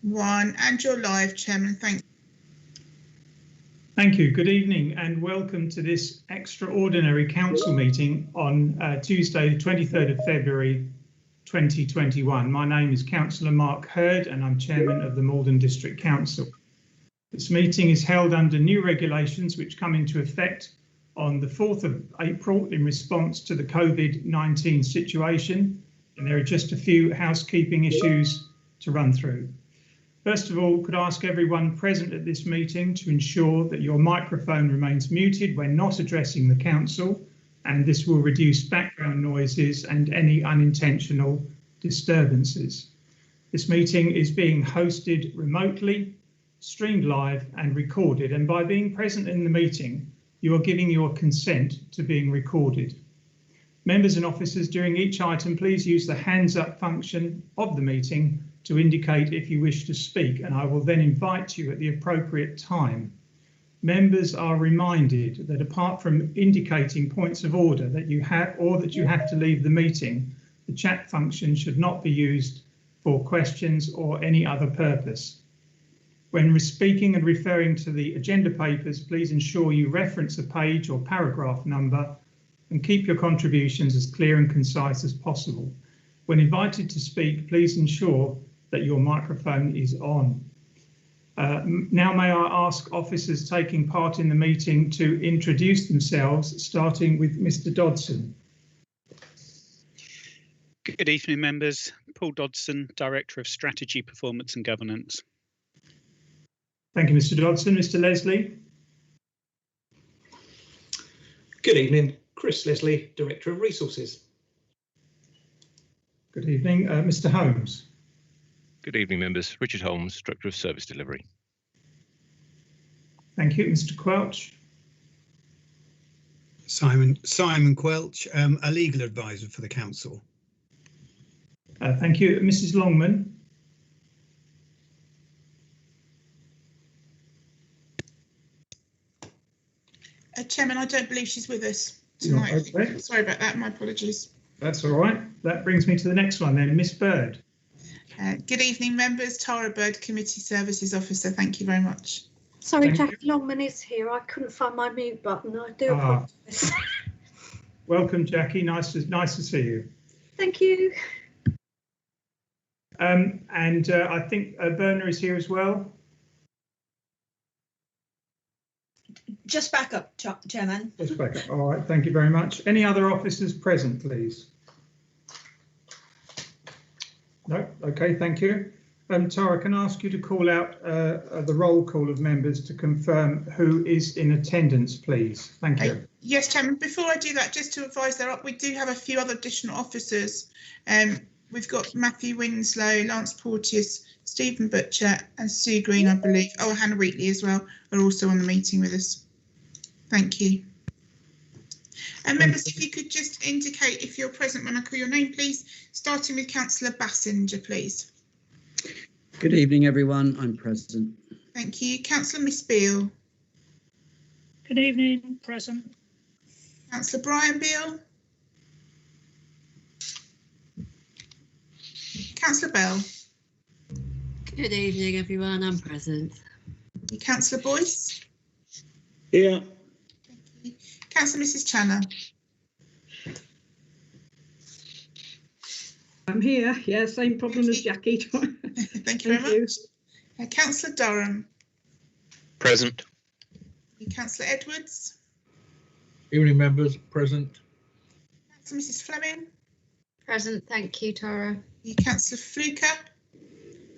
One, and you're live, Chairman. Thank you. Thank you. Good evening and welcome to this extraordinary council meeting on Tuesday, the 23rd of February 2021. My name is Councillor Mark Hurd and I'm Chairman of the Maldon District Council. This meeting is held under new regulations which come into effect on the 4th of April in response to the COVID-19 situation, and there are just a few housekeeping issues to run through. First of all, could I ask everyone present at this meeting to ensure that your microphone remains muted when not addressing the council, and this will reduce background noises and any unintentional disturbances. This meeting is being hosted remotely, streamed live and recorded, and by being present in the meeting, you are giving your consent to being recorded. Members and officers, during each item, please use the hands up function of the meeting to indicate if you wish to speak, and I will then invite you at the appropriate time. Members are reminded that apart from indicating points of order that you have to leave the meeting, the chat function should not be used for questions or any other purpose. When speaking and referring to the agenda papers, please ensure you reference a page or paragraph number and keep your contributions as clear and concise as possible. When invited to speak, please ensure that your microphone is on. Now may I ask officers taking part in the meeting to introduce themselves, starting with Mr. Dodson. Good evening, members. Paul Dodson, Director of Strategy, Performance and Governance. Thank you, Mr. Dodson. Mr. Leslie. Good evening, Chris Leslie, Director of Resources. Good evening, Mr. Holmes. Good evening, members. Richard Holmes, Director of Service Delivery. Thank you, Mr. Quelch. Simon Quelch, a legal advisor for the council. Thank you, Mrs. Longman. Chairman, I don't believe she's with us tonight. Okay. Sorry about that. My apologies. That's all right. That brings me to the next one then, Miss Bird. Good evening, members. Tara Bird, Committee Services Officer. Thank you very much. Sorry, Jackie Longman is here. I couldn't find my mute button. I do apologise. Welcome, Jackie. Nice to see you. Thank you. I think Berna is here as well. Just back up, Chairman. Just back up. All right. Thank you very much. Any other officers present, please? No. OK, thank you. Tara, can I ask you to call out the roll call of members to confirm who is in attendance, please? Thank you. Yes, Chairman. Before I do that, just to advise we do have a few other additional officers. We've got Matthew Winslow, Lance Porteous, Stephen Butcher and Sue Green, I believe. Oh, Hannah Wheatley as well are also on the meeting with us. Thank you. And members, if you could just indicate if you're present when I call your name, please, starting with Councillor Bassinger, please. Good evening, everyone. I'm present. Thank you. Councillor Miss Beale. Good evening, present. Councillor Brian Beale. Councillor Bell. Good evening, everyone. I'm present. Councillor Boyce. Here. Thank you. Councillor Mrs. Channer. I'm here. Yeah, same problem as Jackie. Thank you very much. Councillor Durham. Present. Councillor Edwards. Evening, members. Present. Councillor Mrs. Fleming. Present. Thank you, Tara. Councillor Fluker.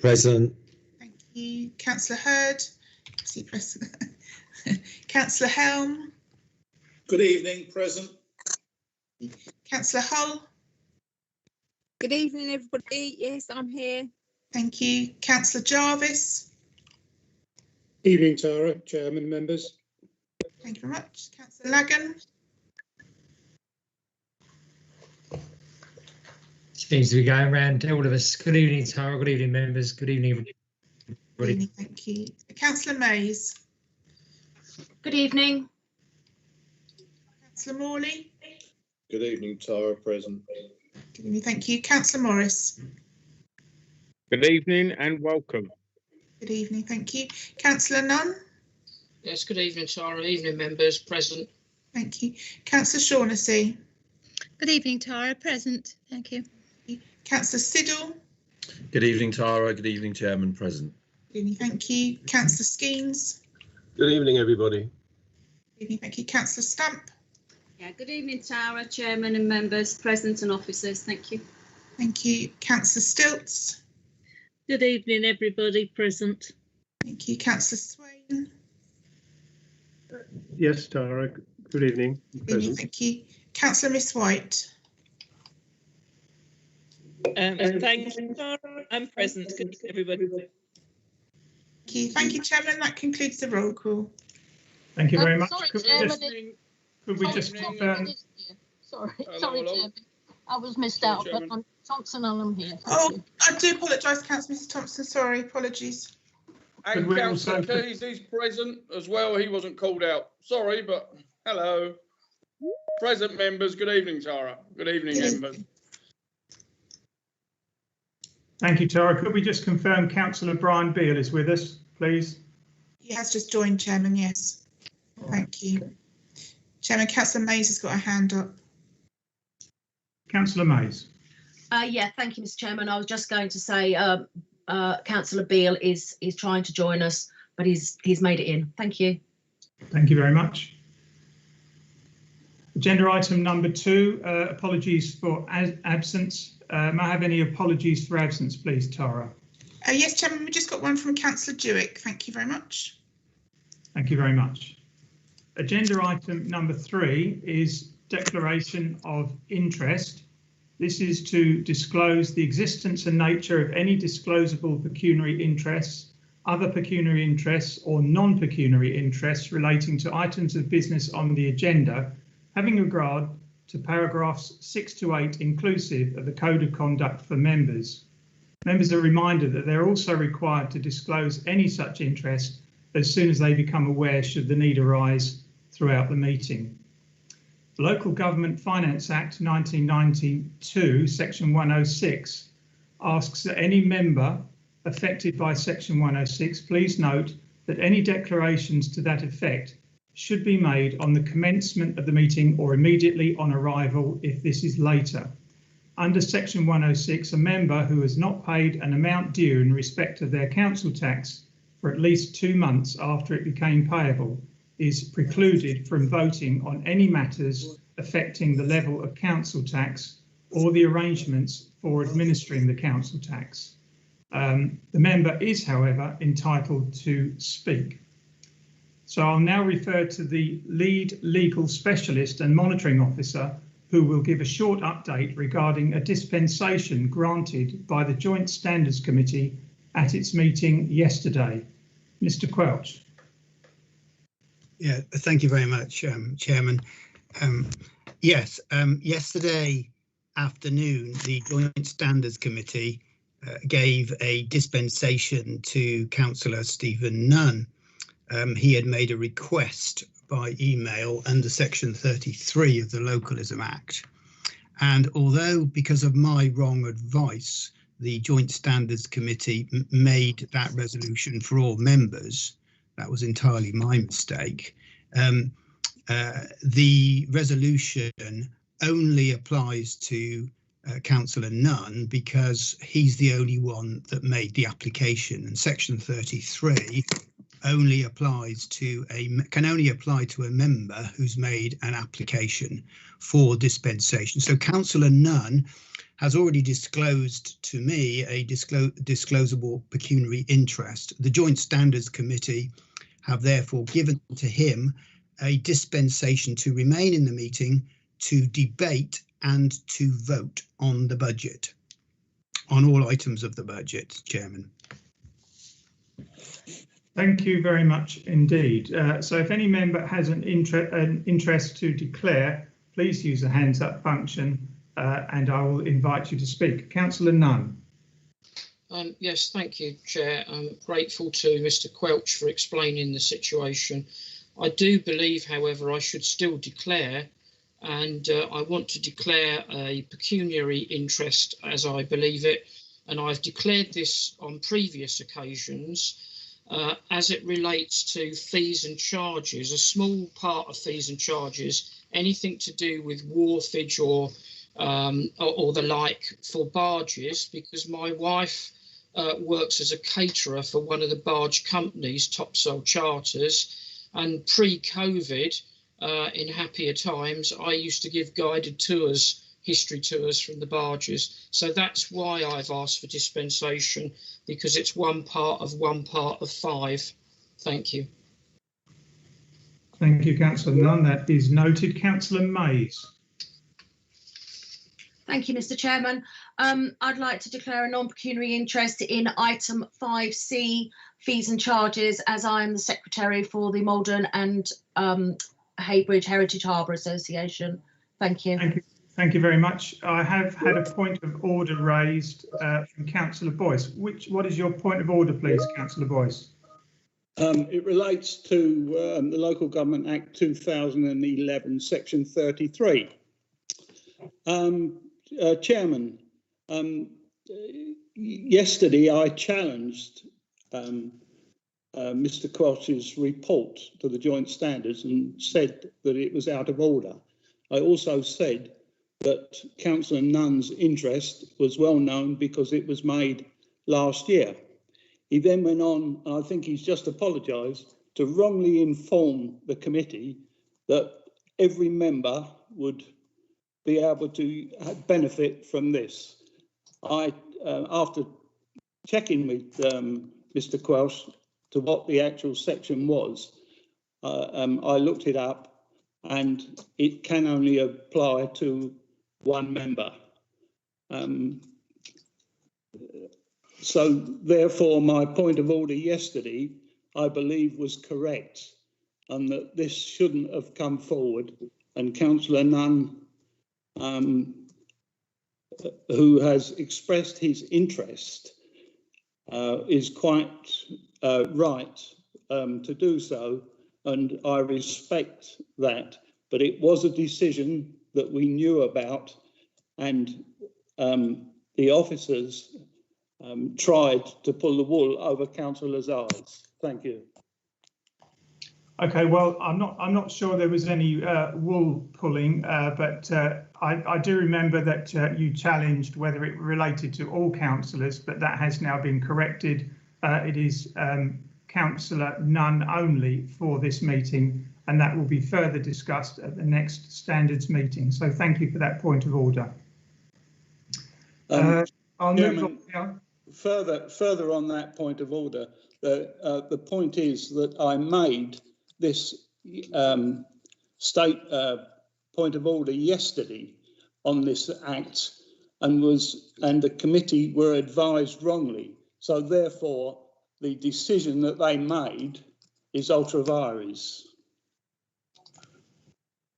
Present. Thank you. Councillor Hurd. Councillor Helm. Good evening, present. Councillor Hull. Good evening, everybody. Yes, I'm here. Thank you. Councillor Jarvis. Evening, Tara, Chairman, members. Thank you very much. Councillor Lagan. Seems to be going around all of us. Good evening, Tara. Good evening, members. Good evening, everybody. Good evening, thank you. Councillor Mays. Good evening. Councillor Morley. Good evening, Tara, present. Good evening, thank you. Councillor Morris. Good evening and welcome. Good evening, thank you. Councillor Nunn? Yes, good evening, Tara. Evening, members. Present. Thank you. Councillor Shaughnessy? Good evening, Tara. Present. Thank you. Councillor Siddle? Good evening, Tara. Good evening, Chairman. Present. Good evening, thank you. Councillor Skeens? Good evening, everybody. Good evening, thank you. Councillor Stamp? Yeah, good evening, Tara, Chairman and members, present and officers. Thank you. Thank you. Councillor Stilts? Good evening, everybody. Present. Thank you. Councillor Swain? Yes, Tara. Good evening. Good evening, thank you. Councillor Miss White? Thank you, Tara. I'm present. Good evening, everybody. Thank you, Chairman. That concludes the roll call. Thank you very much. Sorry, Could Chairman, we just confirm? Sorry, hello. Chairman. I was missed out, but I'm Thompson and I'm here. I do apologise, Councillor Mrs Thompson. Sorry, apologies. And Councillor Keys, he's present as well. He wasn't called out. Sorry, but hello. Present members, good evening, Tara. Good evening, members. Thank you, Tara. Could we just confirm Councillor Brian Beale is with us, please? He has just joined, Chairman, yes. Thank you. Chairman, Councillor Mays has got a hand up. Councillor Mays. Yeah, thank you, Mr. Chairman. I was just going to say Councillor Beale is trying to join us, but he's made it in. Thank you. Thank you very much. Agenda item number 2, apologies for absence. May I have any apologies for absence, please, Tara? Yes, Chairman, we just got one from Councillor Dewick. Thank you very much. Thank you very much. Agenda item number 3 is declaration of interest. This is to disclose the existence and nature of any disclosable pecuniary interests, other pecuniary interests or non-pecuniary interests relating to items of business on the agenda, having regard to paragraphs 6 to 8 inclusive of the Code of Conduct for members. Members are reminded that they're also required to disclose any such interest as soon as they become aware should the need arise throughout the meeting. The Local Government Finance Act 1992, Section 106, asks that any member affected by Section 106 please note that any declarations to that effect should be made on the commencement of the meeting or immediately on arrival if this is later. Under Section 106, a member who has not paid an amount due in respect of their council tax for at least 2 months after it became payable is precluded from voting on any matters affecting the level of council tax or the arrangements for administering the council tax. The member is, however, entitled to speak. So I'll now refer to the lead legal specialist and monitoring officer who will give a short update regarding a dispensation granted by the Joint Standards Committee at its meeting yesterday. Mr. Quelch. Yeah, thank you very much, Chairman. Yes, yesterday afternoon, the Joint Standards Committee gave a dispensation to Councillor Stephen Nunn. He had made a request by email under Section 33 of the Localism Act. And although, because of my wrong advice, the Joint Standards Committee made that resolution for all members, that was entirely my mistake. The resolution only applies to Councillor Nunn because he's the only one that made the application, and Section 33 only applies to can only apply to a member who's made an application for dispensation. So Councillor Nunn has already disclosed to me a disclosable pecuniary interest. The Joint Standards Committee have therefore given to him a dispensation to remain in the meeting to debate and to vote on the budget, on all items of the budget, Chairman. Thank you very much indeed. So if any member has an interest to declare, please use the hands up function and I will invite you to speak. Councillor Nunn. Yes, thank you, Chair. I'm grateful to Mr. Quelch for explaining the situation. I do believe, however, I should still declare, and I want to declare a pecuniary interest as I believe it, and I've declared this on previous occasions. as it relates to fees and charges, a small part of fees and charges, anything to do with wharfage or the like for barges, because my wife works as a caterer for one of the barge companies, Topsail Charters, and pre-COVID, in happier times, I used to give guided tours, history tours from the barges. So that's why I've asked for dispensation, because it's one part of 5. Thank you. Thank you, Councillor Nunn. That is noted. Councillor Mays. Thank you, Mr. Chairman. I'd like to declare a non-pecuniary interest in item 5C, fees and charges, as I am the secretary for the Maldon and Heybridge Heritage Harbour Association. Thank you. Thank you very much. I have had a point of order raised from Councillor Boyce. What is your point of order, please, Councillor Boyce? It relates to the Local Government Act 2011, Section 33. Chairman, yesterday I challenged Mr. Quelch's report to the Joint Standards and said that it was out of order. I also said that Councillor Nunn's interest was well known because it was made last year. He then went on, and I think he's just apologised, to wrongly inform the committee that every member would be able to benefit from this. After checking with Mr. Quelch to what the actual section was, I looked it up, and it can only apply to one member. So therefore, my point of order yesterday, I believe, was correct, and that this shouldn't have come forward. And Councillor Nunn, who has expressed his interest, is quite right to do so, and I respect that. But it was a decision that we knew about, and the officers tried to pull the wool over councillors' eyes. Thank you. Okay, well, I'm not sure there was any wool pulling, but I do remember that you challenged whether it related to all councillors, but that has now been corrected. It is Councillor Nunn only for this meeting, and that will be further discussed at the next standards meeting. So thank you for that point of order. I'll move on now. Further on that point of order, the point is that I made this point of order yesterday on this act, and the committee were advised wrongly. So therefore, the decision that they made is ultra vires.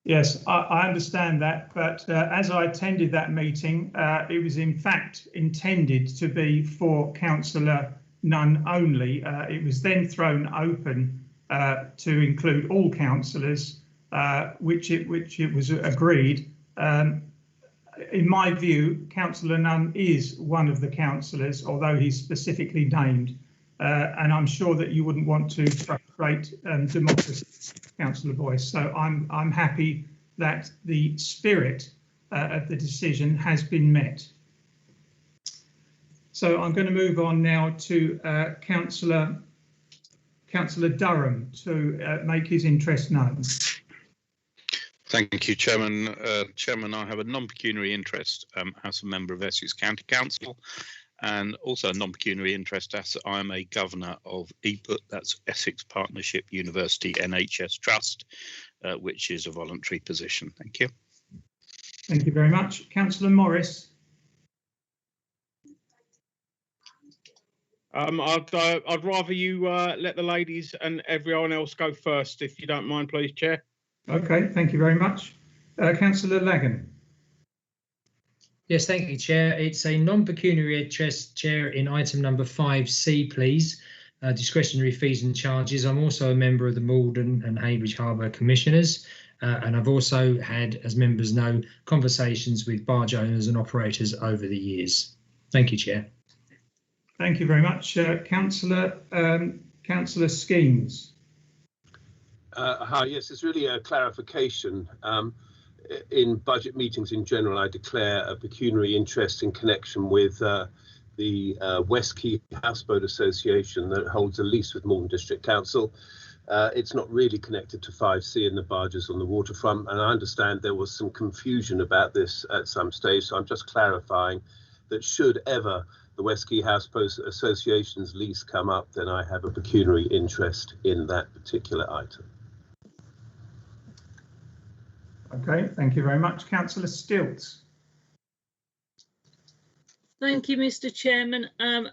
Yes, I understand that, but as I attended that meeting, it was in fact intended to be for Councillor Nunn only. It was then thrown open to include all councillors, which it was agreed. In my view, Councillor Nunn is one of the councillors, although he's specifically named, and I'm sure that you wouldn't want to frustrate democracy, Councillor Boyce. So I'm happy that the spirit of the decision has been met. So I'm going to move on now to Councillor Durham to make his interest known. Thank you, Chairman. Chairman, I have a non-pecuniary interest as a member of Essex County Council, and also a non-pecuniary interest as I am a governor of EPUT, that's Essex Partnership University NHS Trust, which is a voluntary position. Thank you. Thank you very much. Councillor Morris. I'd rather you let the ladies and everyone else go first, if you don't mind, please, Chair. Okay, thank you very much. Councillor Lagan. Yes, thank you, Chair. It's a non-pecuniary interest, Chair, in item number 5C, please. Discretionary fees and charges. I'm also a member of the Maldon and Heybridge Harbour Commissioners, and I've also had, as members know, conversations with barge owners and operators over the years. Thank you, Chair. Thank you very much. Councillor Councillor Skeens. Hi, yes, it's really a clarification. In budget meetings in general, I declare a pecuniary interest in connection with the West Quay Houseboat Association that holds a lease with Maldon District Council. It's not really connected to 5C and the barges on the waterfront, and I understand there was some confusion about this at some stage, so I'm just clarifying that should ever the West Quay Houseboat Association's lease come up, then I have a pecuniary interest in that particular item. Okay, thank you very much. Councillor Stilts. Thank you, Mr. Chairman.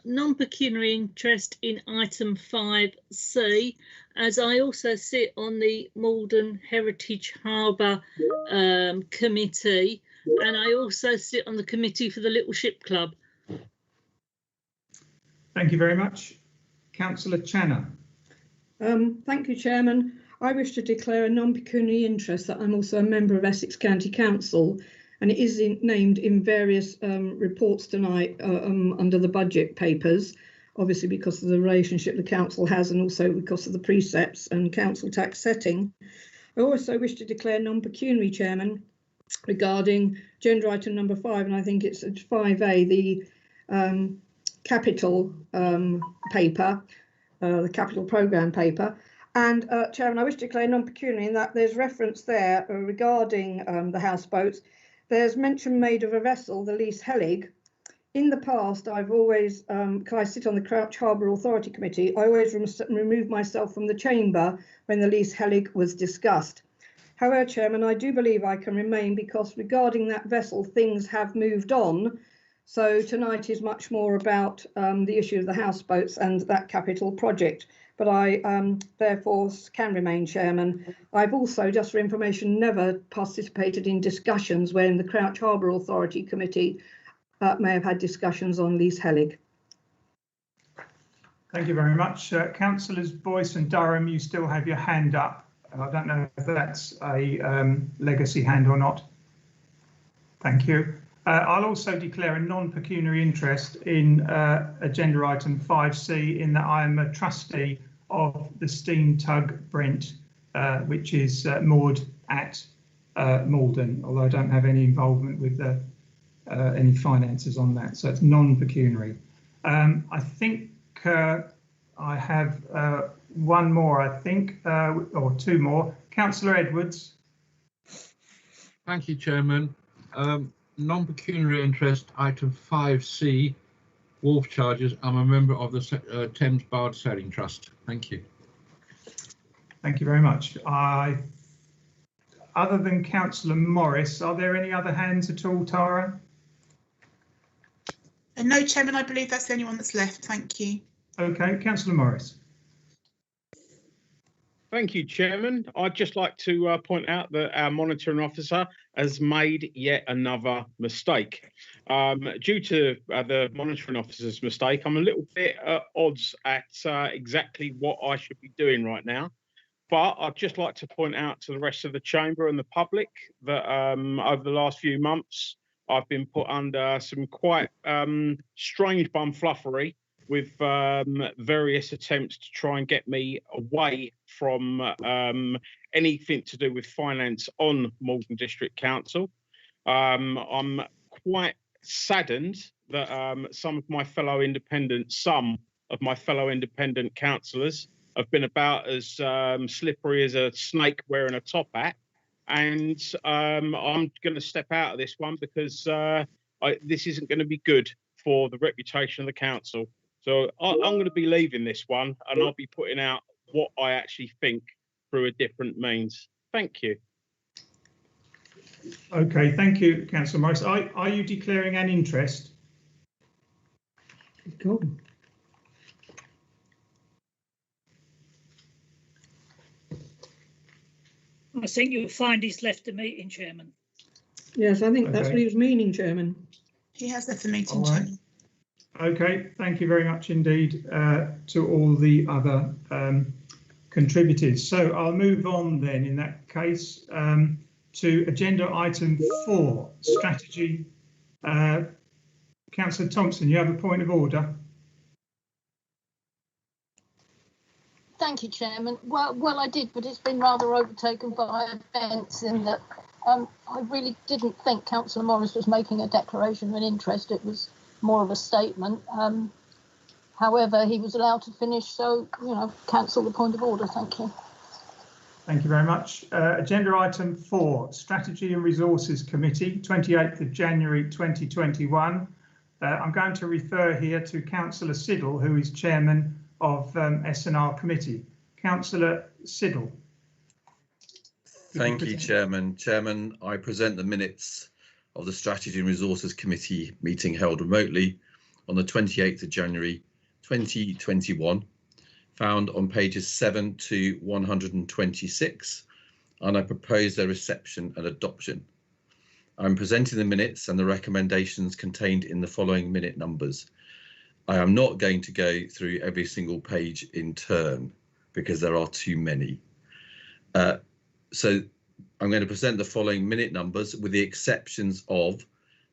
Non-pecuniary interest in item 5C, as I also sit on the Maldon Heritage Harbour committee, and I also sit on the committee for the Little Ship Club. Thank you very much. Councillor Channer. Thank you, Chairman. I wish to declare a non-pecuniary interest that I'm also a member of Essex County Council, and it is named in various reports tonight under the budget papers, obviously because of the relationship the council has and also because of the precepts and council tax setting. I also wish to declare non-pecuniary, Chairman, regarding agenda item number 5, and I think it's 5A, the capital paper, the capital programme paper. And Chairman, I wish to declare non-pecuniary in that there's reference there regarding the houseboats. There's mention made of a vessel, the Lease Helig. In the past, I've always, because I sit on the Crouch Harbour Authority Committee, I always removed myself from the chamber when the Lease Helig was discussed. However, Chairman, I do believe I can remain because regarding that vessel, things have moved on. So tonight is much more about the issue of the houseboats and that capital project. But I therefore can remain Chairman. I've also, just for information, never participated in discussions when the Crouch Harbour Authority Committee may have had discussions on Lease Helig. Thank you very much. Councillors Boyce and Durham, you still have your hand up. I don't know if that's a legacy hand or not. Thank you. I'll also declare a non-pecuniary interest in agenda item 5C in that I am a trustee of the steam tug Brent, which is moored at Maldon, although I don't have any involvement with any finances on that, so it's non-pecuniary. I think I have one more, I think, or two more. Councillor Edwards. Thank you, Chairman. Non-pecuniary interest, item 5C, wharf charges. I'm a member of the Thames Barge Sailing Trust. Thank you. Thank you very much. Other than Councillor Morris, are there any other hands at all, Tara? No, Chairman, I believe that's the only one that's left. Thank you. Okay, Councillor Morris. Thank you, Chairman. I'd just like to point out that our monitoring officer has made yet another mistake. Due to the monitoring officer's mistake, I'm a little bit at odds at exactly what I should be doing right now. But I'd just like to point out to the rest of the chamber and the public that over the last few months, I've been put under some quite strange bumfluffery with various attempts to try and get me away from anything to do with finance on Maldon District Council. I'm quite saddened that some of my fellow independent councillors have been about as slippery as a snake wearing a top hat. And I'm going to step out of this one because this isn't going to be good for the reputation of the council. So I'm going to be leaving this one and I'll be putting out what I actually think through a different means. Thank you. Okay, thank you, Councillor Morris. Are you declaring an interest? Cool. I think you'll find he's left the meeting, Chairman. Yes, I think that's what he was meaning, Chairman. He has left the meeting, All right. Chairman. Okay, thank you very much indeed to all the other contributors. So I'll move on then in that case to agenda item 4, strategy. Councillor Thompson, you have a point of order. thank you, Chairman. Well, I did, but it's been rather overtaken by events in that I really didn't think Councillor Morris was making a declaration of an interest. It was more of a statement. However, he was allowed to finish, so, cancel the point of order. Thank you. Thank you very much. Agenda item 4, Strategy and Resources Committee, 28th of January 2021. I'm going to refer here to Councillor Siddle, who is Chairman of S&R Committee. Councillor Siddle. Thank you, Chairman. Chairman, I present the minutes of the Strategy and Resources Committee meeting held remotely on the 28th of January 2021, found on pages 7 to 126, and I propose their reception and adoption. I'm presenting the minutes and the recommendations contained in the following minute numbers. I am not going to go through every single page in turn because there are too many. So I'm going to present the following minute numbers with the exceptions of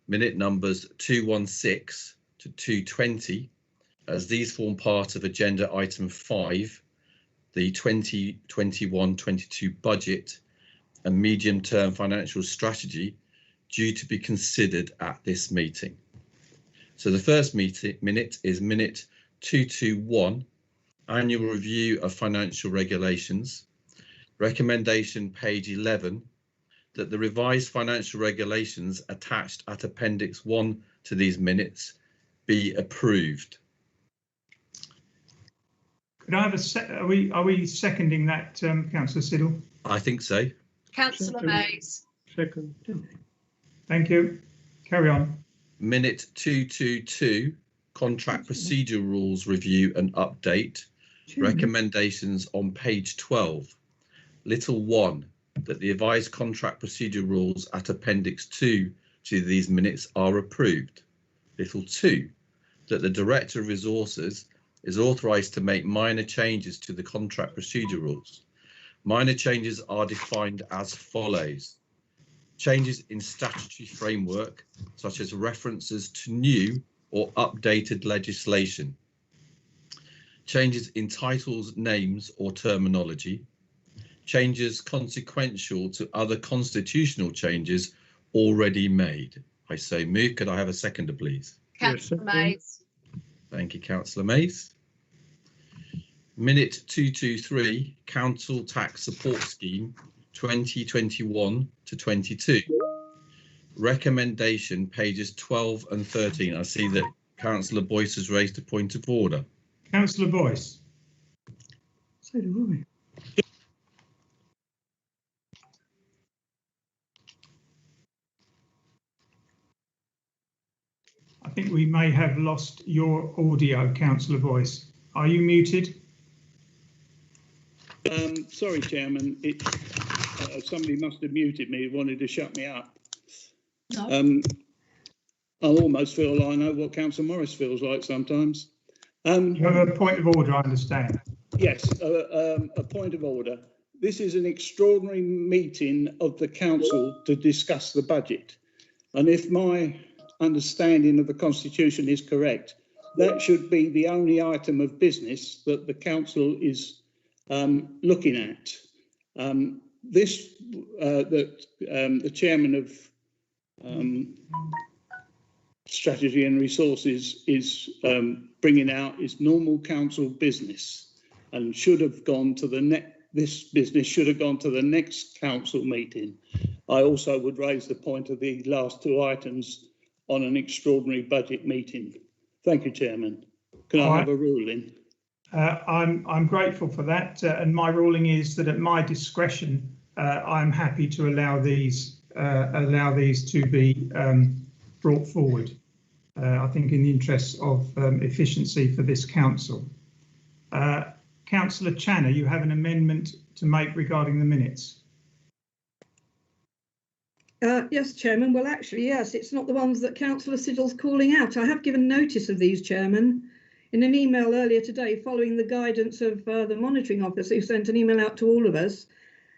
minute numbers 216 to 220, as these form part of agenda item 5, the 2021-22 budget and medium-term financial strategy due to be considered at this meeting. So the first minute is minute 221, annual review of financial regulations. Recommendation page 11, that the revised financial regulations attached at appendix 1 to these minutes be approved. Could I have are we seconding that, Councillor Siddle? I think so. Councillor Mays. Second. Thank you. Carry on. Minute 222, contract procedure rules review and update. Recommendations on page 12. Little 1, that the revised contract procedure rules at appendix 2 to these minutes are approved. Little 2, that the Director of Resources is authorised to make minor changes to the contract procedure rules. Minor changes are defined as follows. Changes in statutory framework, such as references to new or updated legislation. Changes in titles, names or terminology. Changes consequential to other constitutional changes already made. I so move. Could I have a seconder, please? Councillor Mays. Thank you, Councillor Mays. Minute 223, Council Tax Support Scheme 2021 to 22. Recommendation pages 12 and 13. I see that Councillor Boyce has raised a point of order. Councillor Boyce. So do I. I think we may have lost your audio, Councillor Boyce. Are you muted? Sorry, Chairman. Somebody must have muted me, wanted to shut me up. No. I almost feel I know what Councillor Morris feels like sometimes. You have a point of order, I understand. Yes, a point of order. This is an extraordinary meeting of the council to discuss the budget. And if my understanding of the Constitution is correct, that should be the only item of business that the council is looking at. The chairman of Strategy and Resources is bringing out is normal council business and should have gone to the this business should have gone to the next council meeting. I also would raise the point of the last two items on an extraordinary budget meeting. Thank you, Chairman. Can I have a ruling? I'm grateful for that, and my ruling is that at my discretion, I'm happy to allow these to be brought forward. I think in the interests of efficiency for this council. Councillor Channer, you have an amendment to make regarding the minutes. Yes, Chairman. Well, actually, yes, it's not the ones that Councillor Siddle's calling out. I have given notice of these, Chairman, in an email earlier today following the guidance of the monitoring officer who sent an email out to all of us.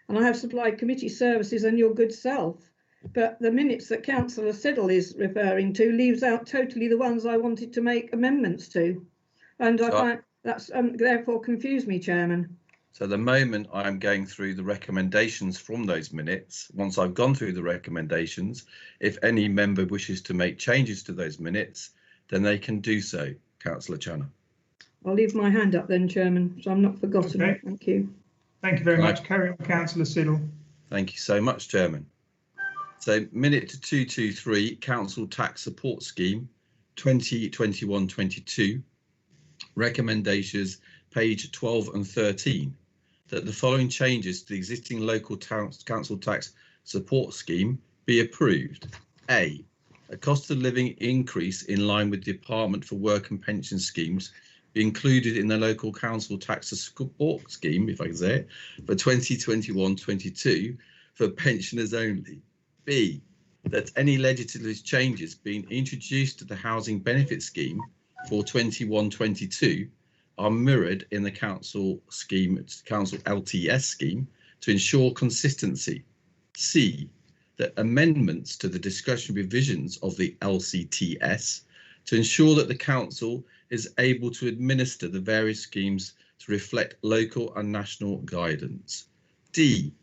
And I have supplied committee services and your good self. But the minutes that Councillor Siddle is referring to leaves out totally the ones I wanted to make amendments to. And I find that's therefore confused me, Chairman. So at the moment I'm going through the recommendations from those minutes. Once I've gone through the recommendations, if any member wishes to make changes to those minutes, then they can do so. Councillor Channer. I'll leave my hand up then, Chairman, so I'm not forgotten. Okay. Thank you. Thank you very Right. much. Carry on, Councillor Siddle. Thank you so much, Chairman. So minute 223, Council Tax Support Scheme 2021-22. Recommendations page 12 and 13, that the following changes to the existing local council tax support scheme be approved. A cost of living increase in line with the Department for Work and Pension Schemes be included in the local council tax support scheme, if I can say it, for 2021-22 for pensioners only. B, that any legislative changes being introduced to the housing benefit scheme for 21-22 are mirrored in the council scheme, council LTS scheme, to ensure consistency. C, that amendments to the discretionary provisions of the LCTS to ensure that the council is able to administer the various schemes to reflect local and national guidance. D,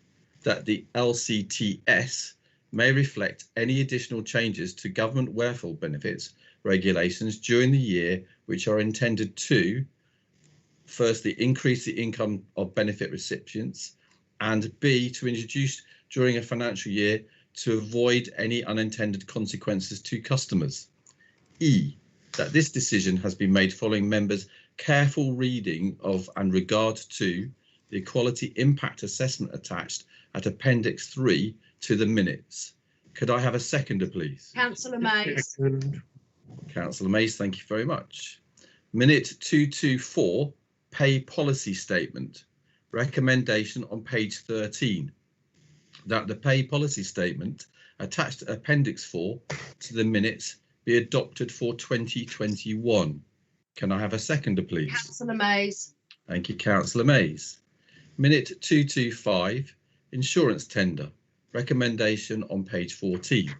that the LCTS may reflect any additional changes to government welfare benefits regulations during the year which are intended to, firstly, increase the income of benefit recipients, and B, to introduce during a financial year to avoid any unintended consequences to customers. E, that this decision has been made following members' careful reading of and regard to the equality impact assessment attached at Appendix 3 to the minutes. Could I have a seconder, please? Councillor Mays. Councillor Mays, thank you very much. Minute 224, pay policy statement. Recommendation on page 13, that the pay policy statement attached to Appendix 4 to the minutes be adopted for 2021. Can I have a seconder, please? Councillor Mays. Thank you, Councillor Mays. Minute 225, insurance tender. Recommendation on page 14,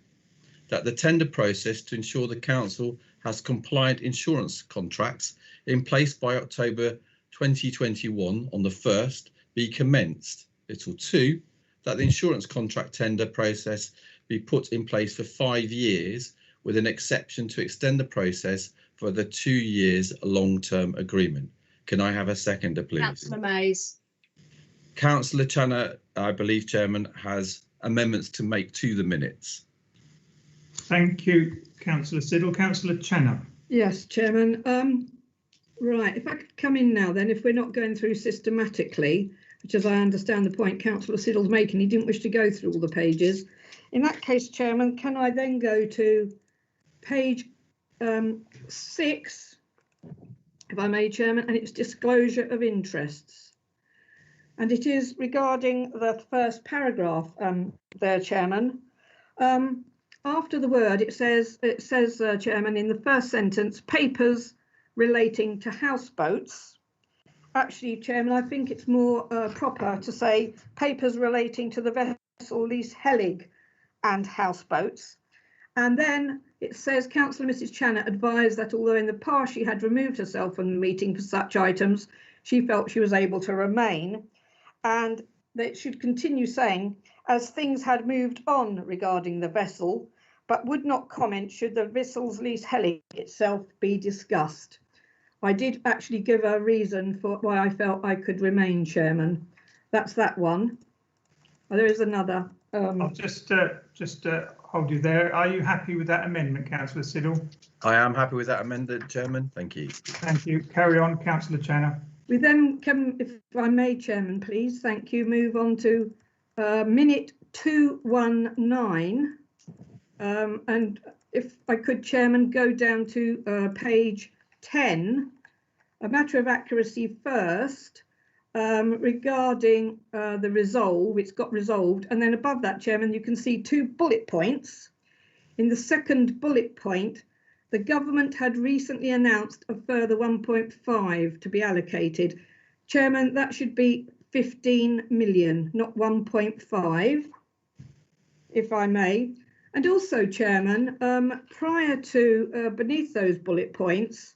that the tender process to ensure the council has compliant insurance contracts in place by October 2021 on the 1st be commenced. Little 2, that the insurance contract tender process be put in place for 5 years with an exception to extend the process for the 2 years long-term agreement. Can I have a seconder, please? Councillor Mays. Councillor Channer, I believe, Chairman, has amendments to make to the minutes. Thank you, Councillor Siddle. Councillor Channer. Yes, Chairman. Right, if I could come in now then, if we're not going through systematically, which as I understand the point Councillor Siddle's making, he didn't wish to go through all the pages. In that case, Chairman, can I then go to page 6, if I may, Chairman, and it's disclosure of interests. And it is regarding the first paragraph there, Chairman. After the word, it says, Chairman, in the first sentence, papers relating to houseboats. Actually, Chairman, I think it's more proper to say papers relating to the vessel lease Helig and houseboats. And then it says, Councillor Mrs. Channer advised that although in the past she had removed herself from the meeting for such items, she felt she was able to remain. And that should continue saying, as things had moved on regarding the vessel, but would not comment should the vessel's lease Helig itself be discussed. I did actually give a reason for why I felt I could remain, Chairman. That's that one. There is another. I'll just hold you there. Are you happy with that amendment, Councillor Siddle? I am happy with that amendment, Chairman. Thank you. Thank you. Carry on, Councillor Channer. We then can, if I may, Chairman, please, thank you, move on to minute 219. And if I could, Chairman, go down to page 10, a matter of accuracy first, regarding the resolve, it's got resolved. And then above that, Chairman, you can see 2 bullet points. In the second bullet point, the government had recently announced a further 1.5 to be allocated. Chairman, that should be 15 million, not 1.5, if I may. And also, Chairman, prior to beneath those bullet points,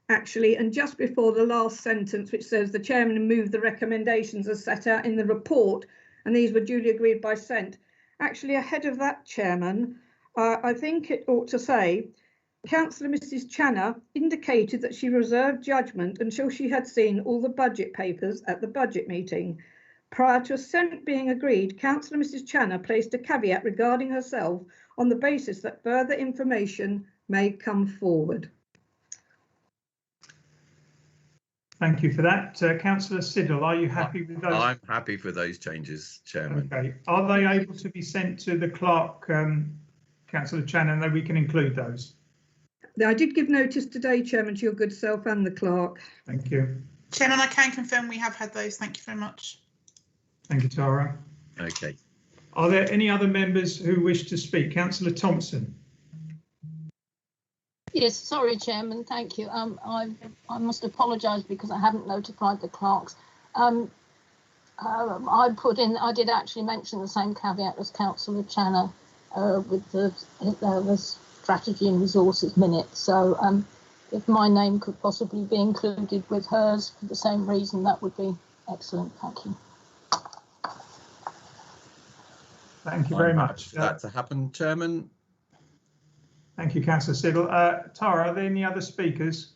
actually, and just before the last sentence, which says the chairman moved the recommendations as set out in the report, and these were duly agreed by Sent. Actually, ahead of that, Chairman, I think it ought to say, Councillor Mrs. Channer indicated that she reserved judgment until she had seen all the budget papers at the budget meeting. Prior to assent being agreed, Councillor Mrs. Channer placed a caveat regarding herself on the basis that further information may come forward. Thank you for that. Councillor Siddle, are you happy with those? I'm happy for those changes, Chairman. Okay. Are they able to be sent to the clerk, Councillor Channer, and then we can include those? I did give notice today, Chairman, to your good self and the clerk. Thank you. Chairman, I can confirm we have had those. Thank you very much. Thank you, Tara. Okay. Are there any other members who wish to speak? Councillor Thompson. Yes, sorry, Chairman. Thank you. I must apologise because I haven't notified the clerks. I did actually mention the same caveat as Councillor Channer with the strategy and resources minutes. So if my name could possibly be included with hers for the same reason, that would be excellent. Thank you. Thank you very much. For that to happen, Chairman. Thank you, Councillor Siddle. Tara, are there any other speakers?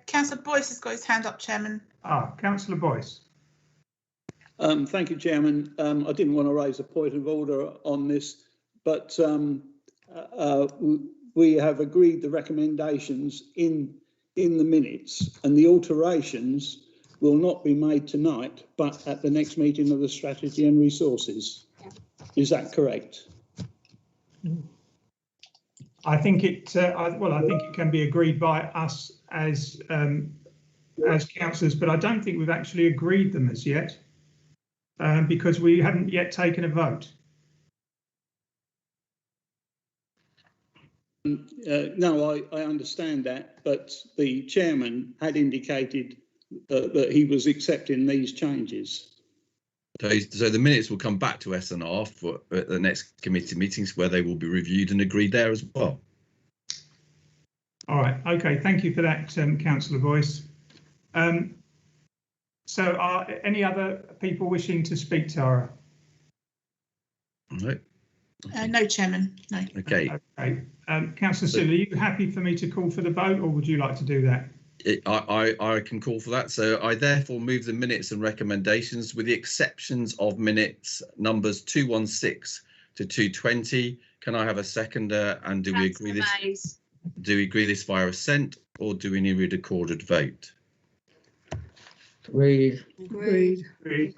Councillor Boyce has got his hand up, Chairman. Councillor Boyce. Thank you, Chairman. I didn't want to raise a point of order on this, but we have agreed the recommendations in the minutes, and the alterations will not be made tonight, but at the next meeting of the Strategy and Resources. Is that correct? I think it. I think it can be agreed by us as councillors, but I don't think we've actually agreed them as yet, because we haven't yet taken a vote. No, I understand that, but the chairman had indicated that he was accepting these changes. So the minutes will come back to S&R for the next committee meetings, where they will be reviewed and agreed there as well. All right. OK, thank you for that, Councillor Boyce. So are any other people wishing to speak, Tara? No. No, Chairman. No. OK. OK. Councillor Siddle, are you happy for me to call for the vote, or would you like to do that? I can call for that. So I therefore move the minutes and recommendations with the exceptions of minutes numbers 216 to 220. Can I have a seconder? And do we agree this? Do we agree this via assent, or do we need a recorded vote? Agreed. Agreed. Agreed.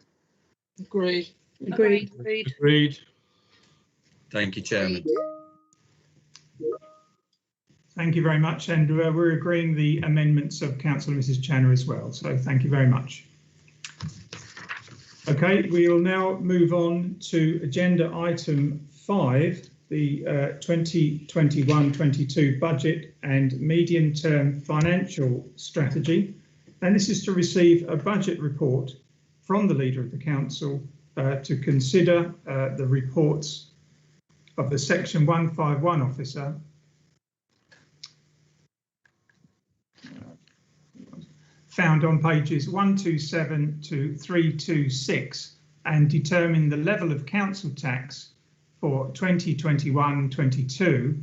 Agreed. Agreed. Thank you, Chairman. Thank you very much, and we're agreeing the amendments of Councillor Mrs. Channer as well, so thank you very much. OK, we will now move on to agenda item 5, the 2021-22 budget and medium-term financial strategy, and this is to receive a budget report from the Leader of the Council to consider the reports of the Section 151 officer found on pages 127 to 326 and determine the level of council tax for 2021-22.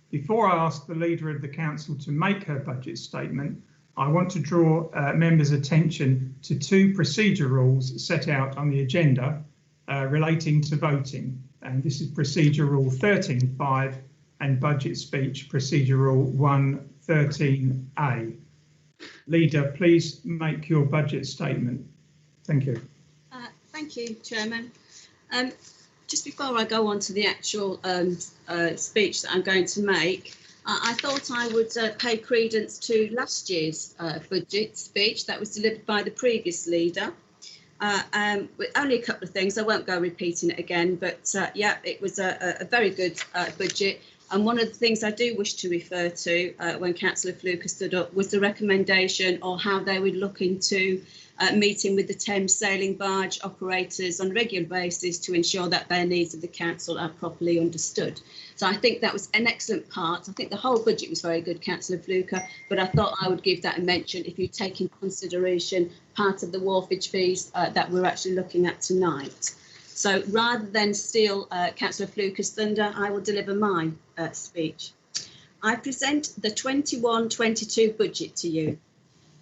Before I ask the Leader of the Council to make her budget statement, I want to draw members' attention to 2 procedure rules set out on the agenda relating to voting. And this is Procedure Rule 13.5 and Budget Speech Procedure Rule 113A. Leader, please make your budget statement. Thank you. Thank you, Chairman. Just before I go on to the actual speech that I'm going to make, I thought I would pay credence to last year's budget speech that was delivered by the previous leader. With only a couple of things, I won't go repeating it again, but yeah, it was a very good budget. And one of the things I do wish to refer to when Councillor Fluker stood up was the recommendation or how they were looking to meeting with the Thames sailing barge operators on a regular basis to ensure that their needs of the council are properly understood. So I think that was an excellent part. I think the whole budget was very good, Councillor Fluker, but I thought I would give that a mention if you take in consideration part of the wharfage fees that we're actually looking at tonight. So rather than steal Councillor Fluker's thunder, I will deliver my speech. I present the 21-22 budget to you.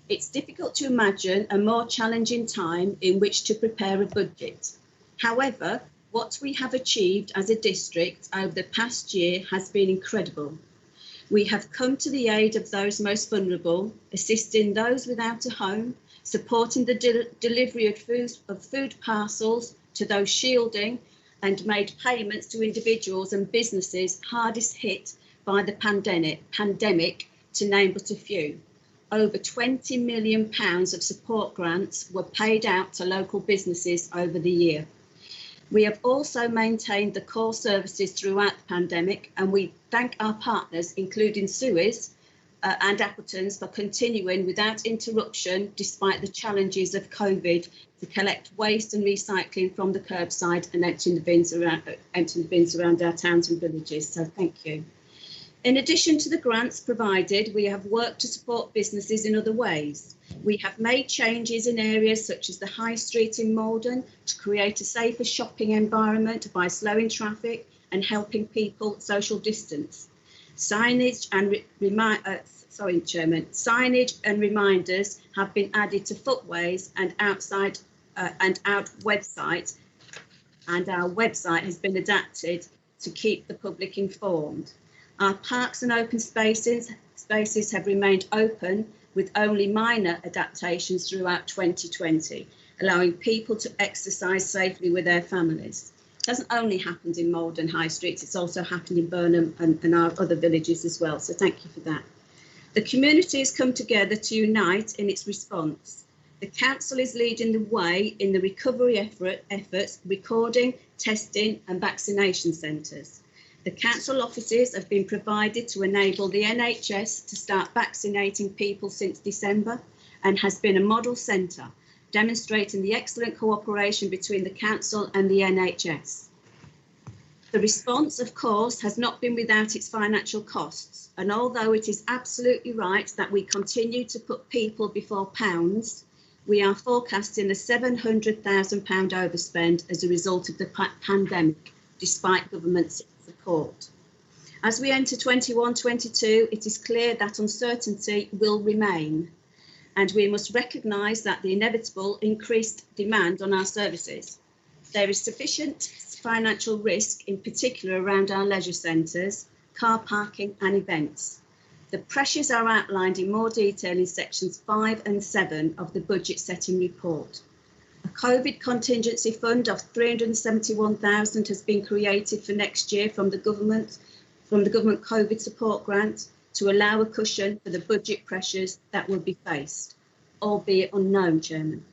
It's difficult to imagine a more challenging time in which to prepare a budget. However, what we have achieved as a district over the past year has been incredible. We have come to the aid of those most vulnerable, assisting those without a home, supporting the delivery of food parcels to those shielding, and made payments to individuals and businesses hardest hit by the pandemic, to name but a few. Over £20 million of support grants were paid out to local businesses over the year. We have also maintained the core services throughout the pandemic, and we thank our partners, including Suez and Appletons, for continuing without interruption, despite the challenges of COVID, to collect waste and recycling from the curbside and emptying the bins around our towns and villages. So thank you. In addition to the grants provided, we have worked to support businesses in other ways. We have made changes in areas such as the High Street in Maldon to create a safer shopping environment by slowing traffic and helping people social distance. Signage and signage and reminders have been added to footways and outside out websites, and our website has been adapted to keep the public informed. Our parks and open spaces have remained open with only minor adaptations throughout 2020, allowing people to exercise safely with their families. It hasn't only happened in Maldon High Street, it's also happened in Burnham and our other villages as well, so thank you for that. The community has come together to unite in its response. The council is leading the way in the recovery efforts, recording, testing and vaccination centres. The council offices have been provided to enable the NHS to start vaccinating people since December, and has been a model centre, demonstrating the excellent cooperation between the council and the NHS. The response, of course, has not been without its financial costs, and although it is absolutely right that we continue to put people before pounds, we are forecasting a £700,000 overspend as a result of the pandemic, despite government support. As we enter 21-22, it is clear that uncertainty will remain, and we must recognise that the inevitable increased demand on our services. There is sufficient financial risk, in particular around our leisure centres, car parking and events. The pressures are outlined in more detail in sections 5 and 7 of the budget setting report. A COVID contingency fund of £371,000 has been created for next year from the government COVID support grant to allow a cushion for the budget pressures that will be faced, albeit unknown, Chairman.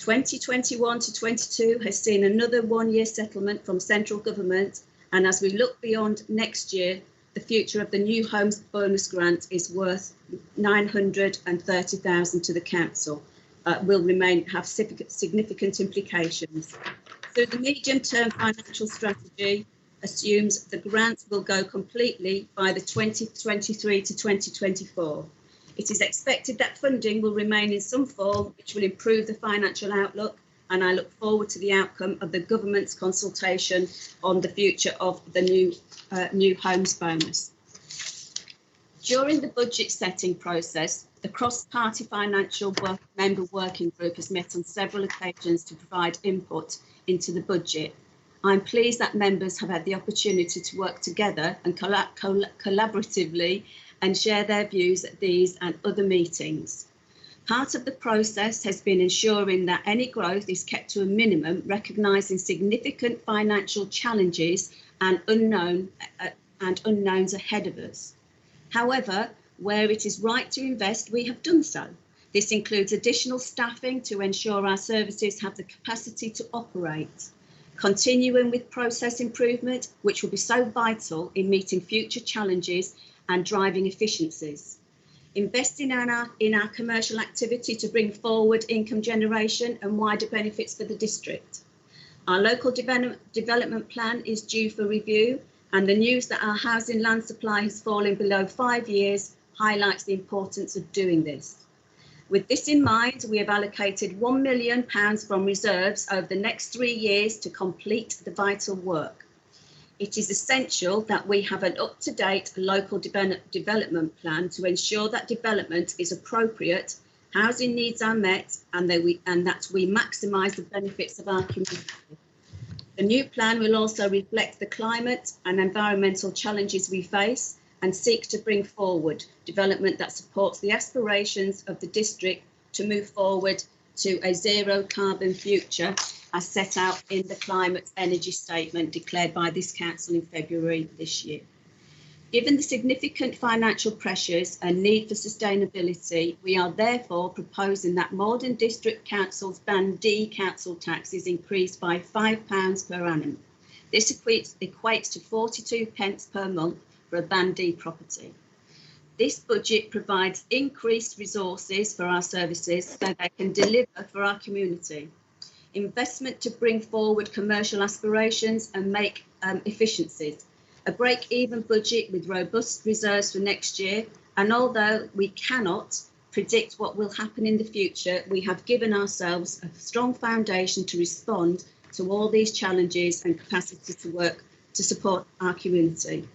2021-22 has seen another one-year settlement from central government, and as we look beyond next year, the future of the new homes bonus grant is worth £930,000 to the council. Will have significant implications. So the medium-term financial strategy assumes the grant will go completely by the 2023 to 2024. It is expected that funding will remain in some form, which will improve the financial outlook, and I look forward to the outcome of the government's consultation on the future of the new homes bonus. During the budget setting process, the cross-party financial member working group has met on several occasions to provide input into the budget. I'm pleased that members have had the opportunity to work together and collaboratively and share their views at these and other meetings. Part of the process has been ensuring that any growth is kept to a minimum, recognising significant financial challenges and unknowns ahead of us. However, where it is right to invest, we have done so. This includes additional staffing to ensure our services have the capacity to operate, continuing with process improvement, which will be so vital in meeting future challenges and driving efficiencies. investing in our commercial activity to bring forward income generation and wider benefits for the district. Our local development plan is due for review, and the news that our housing land supply has fallen below 5 years highlights the importance of doing this. With this in mind, we have allocated £1 million from reserves over the next 3 years to complete the vital work. It is essential that we have an up-to-date local development plan to ensure that development is appropriate, housing needs are met, and that we maximise the benefits of our community. The new plan will also reflect the climate and environmental challenges we face and seek to bring forward development that supports the aspirations of the district to move forward to a zero carbon future as set out in the climate energy statement declared by this council in February this year. Given the significant financial pressures and need for sustainability, we are therefore proposing that Maldon District Council's Band D council tax is increased by £5 per annum. This equates to 42 pence per month for a Band D property. This budget provides increased resources for our services so they can deliver for our community. Investment to bring forward commercial aspirations and make efficiencies. A break-even budget with robust reserves for next year, and although we cannot predict what will happen in the future, we have given ourselves a strong foundation to respond to all these challenges and capacity to work to support our community.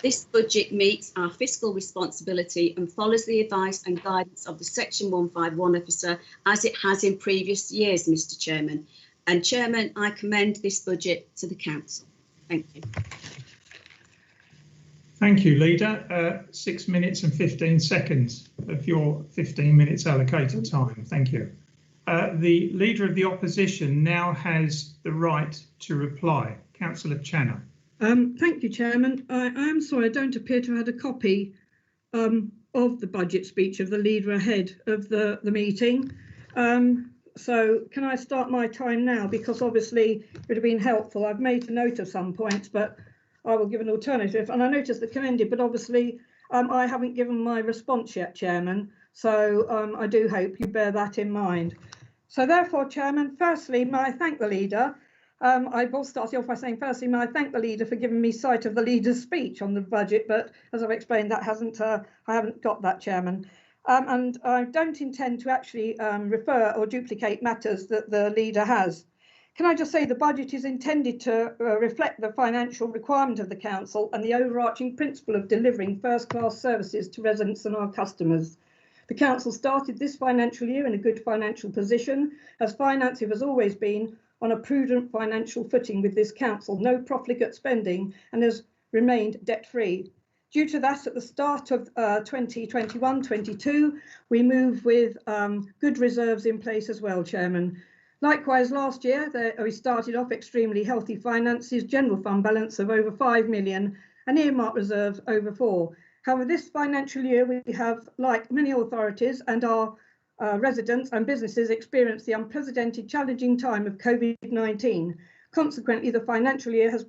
This budget meets our fiscal responsibility and follows the advice and guidance of the Section 151 officer as it has in previous years, Mr. Chairman. And Chairman, I commend this budget to the Council. Thank you. Thank you, Leader. 6 minutes and 15 seconds of your 15 minutes allocated time. Thank you. The Leader of the Opposition now has the right to reply. Councillor Channer. Thank you, Chairman. I am sorry I don't appear to have had a copy of the budget speech of the Leader ahead of the meeting. So can I start my time now? Because obviously it would have been helpful. I've made a note of some points, but I will give an alternative. And I noticed the commended, but obviously I haven't given my response yet, Chairman. So I do hope you bear that in mind. So therefore, Chairman, firstly, may I thank the Leader. I will start off by saying, firstly, may I thank the Leader for giving me sight of the Leader's speech on the budget, but as I've explained, that I haven't got that, Chairman. And I don't intend to actually refer or duplicate matters that the Leader has. Can I just say the budget is intended to reflect the financial requirement of the Council and the overarching principle of delivering first-class services to residents and our customers. The Council started this financial year in a good financial position, as finances has always been on a prudent financial footing with this Council, no profligate spending, and has remained debt-free. Due to that, at the start of 2021-22, we moved with good reserves in place as well, Chairman. Likewise, last year, we started off extremely healthy finances, general fund balance of over 5 million and earmark reserves over 4. However, this financial year, we have, like many authorities and our residents and businesses, experienced the unprecedented challenging time of COVID-19. Consequently, the financial year has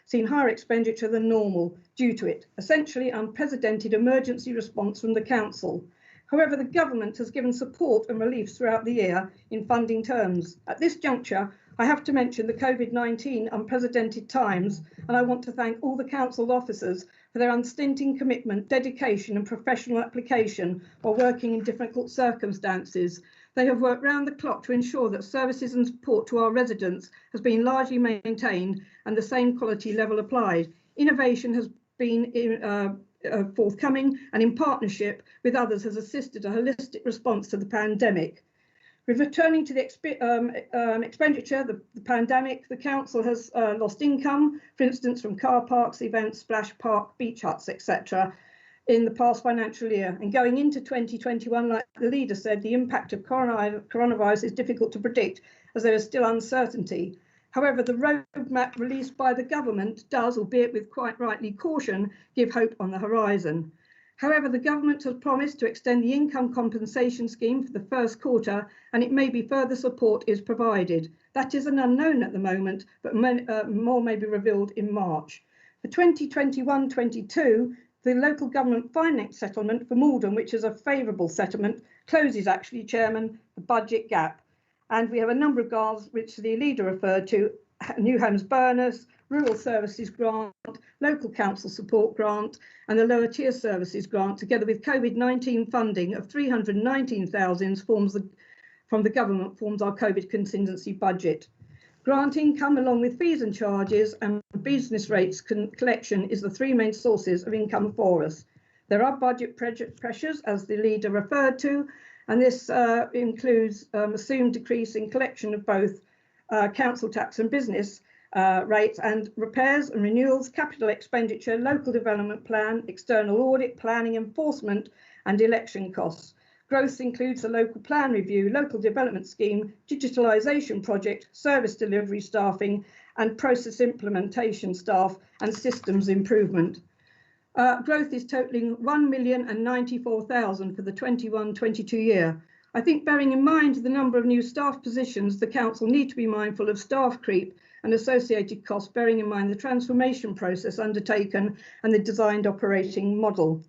seen higher expenditure than normal due to it, essentially unprecedented emergency response from the Council. However, the government has given support and relief throughout the year in funding terms. At this juncture, I have to mention the COVID-19 unprecedented times, and I want to thank all the Council officers for their unstinting commitment, dedication and professional application while working in difficult circumstances. They have worked round the clock to ensure that services and support to our residents has been largely maintained and the same quality level applied. Innovation has been forthcoming and in partnership with others has assisted a holistic response to the pandemic. With returning to the expenditure, the pandemic, the Council has lost income, for instance, from car parks, events, splash park, beach huts, etc. in the past financial year. And going into 2021, like the Leader said, the impact of coronavirus is difficult to predict as there is still uncertainty. However, the roadmap released by the government does, albeit with quite rightly caution, give hope on the horizon. However, the government has promised to extend the income compensation scheme for the first quarter, and it may be further support is provided. That is an unknown at the moment, but more may be revealed in March. For 2021-22, The local government finance settlement for Maldon, which is a favourable settlement, closes actually, Chairman, the budget gap. And we have a number of grants which the leader referred to: New Homes Bonus, Rural Services Grant, Local Council Support Grant, and the Lower Tier Services Grant, together with COVID-19 funding of 319,000 from the government, forms our COVID contingency budget. Grant income, along with fees and charges and business rates collection, is the three main sources of income for us. There are budget pressures, as the leader referred to, and this includes assumed decrease in collection of both council tax and business rates, and repairs and renewals, capital expenditure, local development plan, external audit, planning enforcement, and election costs. Growth includes the local plan review, local development scheme, digitalisation project, service delivery staffing, and process implementation staff and systems improvement. Growth is totalling 1,094,000 for the 21-22 year. I think, bearing in mind the number of new staff positions, the council need to be mindful of staff creep and associated costs, bearing in mind the transformation process undertaken and the designed operating model.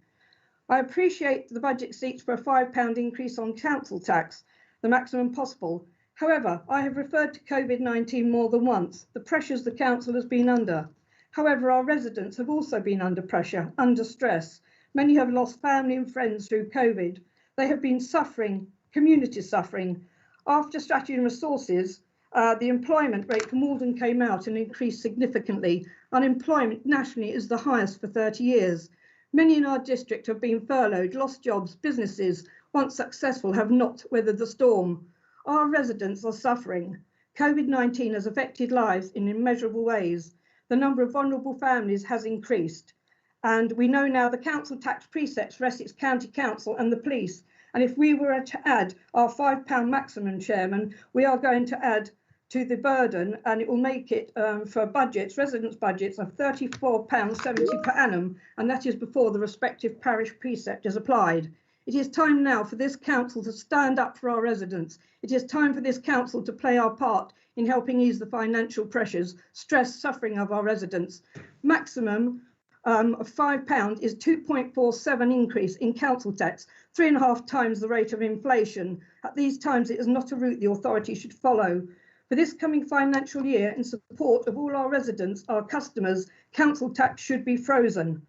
I appreciate the budget seeks for a £5 increase on council tax, the maximum possible. However, I have referred to COVID-19 more than once, the pressures the council has been under. However, our residents have also been under pressure, under stress. Many have lost family and friends through COVID. They have been suffering, communities suffering. After strategy and resources, the employment rate for Maldon came out and increased significantly. Unemployment nationally is the highest for 30 years. Many in our district have been furloughed, lost jobs, businesses, once successful, have not weathered the storm. Our residents are suffering. COVID-19 has affected lives in immeasurable ways. The number of vulnerable families has increased. And we know now the council tax presets for Essex County Council and the police. And if we were to add our £5 maximum, Chairman, we are going to add to the burden, and it will make it for budgets, residents' budgets, of £34.70 per annum, and that is before the respective parish precept is applied. It is time now for this council to stand up for our residents. It is time for this council to play our part in helping ease the financial pressures, stress, suffering of our residents. Maximum of £5 is 2.47 increase in council tax, 3.5 times the rate of inflation. At these times, it is not a route the authority should follow. For this coming financial year, in support of all our residents, our customers, council tax should be frozen.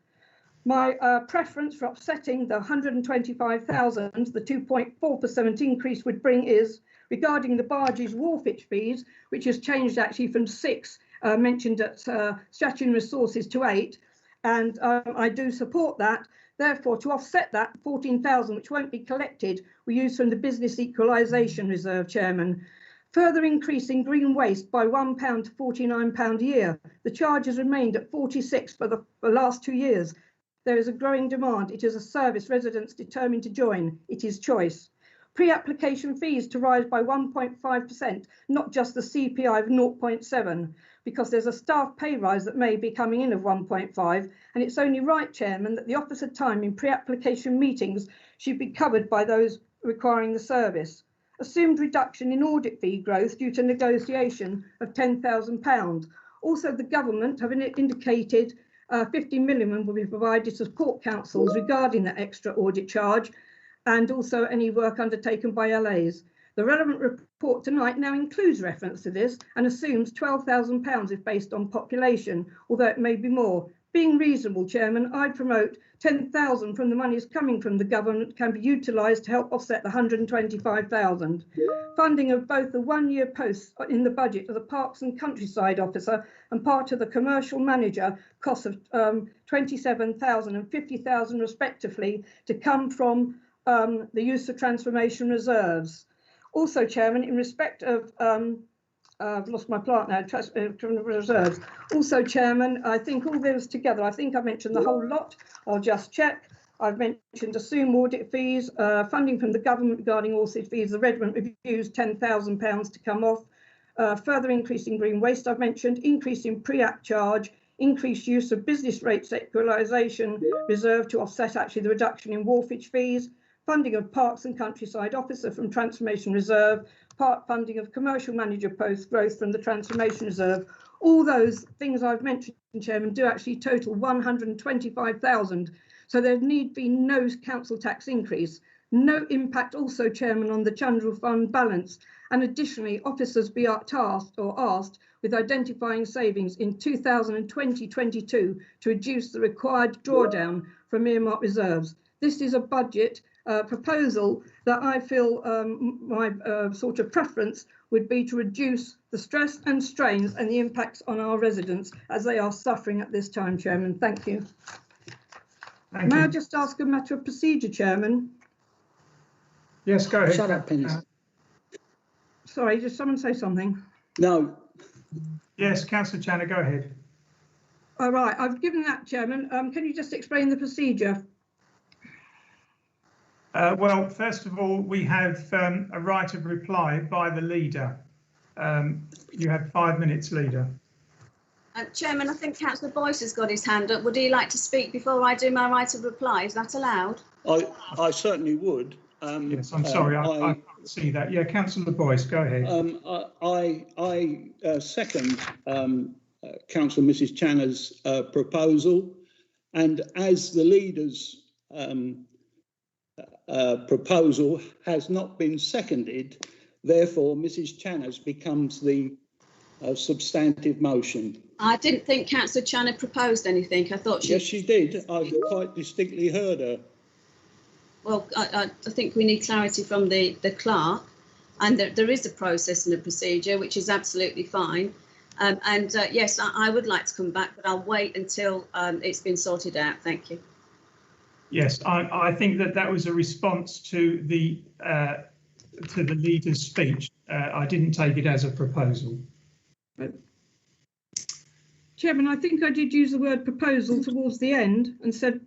My preference for offsetting the 125,000 the 2.4% increase would bring is regarding the barges wharfage fees, which has changed actually from 6 mentioned at strategy and resources to 8, and I do support that. Therefore, to offset that 14,000, which won't be collected, we use from the business equalisation reserve, Chairman. Further increasing green waste by £1 to £49 a year. The charge has remained at 46 for the last 2 years. There is a growing demand. It is a service residents determined to join. It is choice. Pre-application fees to rise by 1.5%, not just the CPI of 0.7, because there's a staff pay rise that may be coming in of 1.5, and it's only right, Chairman, that the officer time in pre-application meetings should be covered by those requiring the service. Assumed reduction in audit fee growth due to negotiation of £10,000. Also, the government have indicated 50 million will be provided to support councils regarding that extra audit charge, and also any work undertaken by LAs. The relevant report tonight now includes reference to this and assumes £12,000 if based on population, although it may be more. Being reasonable, Chairman, I promote 10,000 from the monies coming from the government can be utilised to help offset the 125,000. Funding of both the one-year posts in the budget of the Parks and Countryside Officer and part of the Commercial Manager costs of 27,000 and 50,000 respectively to come from the use of transformation reserves. Also, Chairman, in respect of I've lost my plant now, reserves. Also, Chairman, I think all those together, I think I mentioned the whole lot. I'll just check. I've mentioned assumed audit fees, funding from the government regarding audit fees, the Redmond reviews, £10,000 to come off. Further increase in green waste, I've mentioned, increase in pre-act charge, increased use of business rates equalisation reserve to offset actually the reduction in wharfage fees, funding of Parks and Countryside Officer from Transformation Reserve, part funding of Commercial Manager post growth from the Transformation Reserve. All those things I've mentioned, Chairman, do actually total 125,000. So there need be no council tax increase. No impact also, Chairman, on the Chandral Fund balance. And additionally, officers be tasked or asked with identifying savings in 2020-22 to reduce the required drawdown from earmarked reserves. This is a budget proposal that I feel my sort of preference would be to reduce the stress and strains and the impacts on our residents as they are suffering at this time, Chairman. Thank you. May I just ask a matter of procedure, Chairman? Yes, go ahead. Shut up, Penny. Sorry, did someone say something? No. Yes, Councillor Channer, go ahead. All right, I've given that, Chairman. Can you just explain the procedure? Well, first of all, we have a right of reply by the leader. You have 5 minutes, leader. Chairman, I think Councillor Boyce has got his hand up. Would he like to speak before I do my right of reply? Is that allowed? I certainly would. Yes, I'm sorry, I can't see that. Yeah, Councillor Boyce, go ahead. I second Councillor Mrs. Channer's proposal, and as the leader's proposal has not been seconded, therefore Mrs. Channer's becomes the substantive motion. I didn't think Councillor Channer proposed anything. I thought she... Yes, she did. I quite distinctly heard her. Well, I think we need clarity from the clerk, and there is a process and a procedure, which is absolutely fine. Yes, I would like to come back, but I'll wait until it's been sorted out. Thank you. Yes, I think that was a response to the leader's speech. I didn't take it as a proposal. Chairman, I think I did use the word proposal towards the end and said...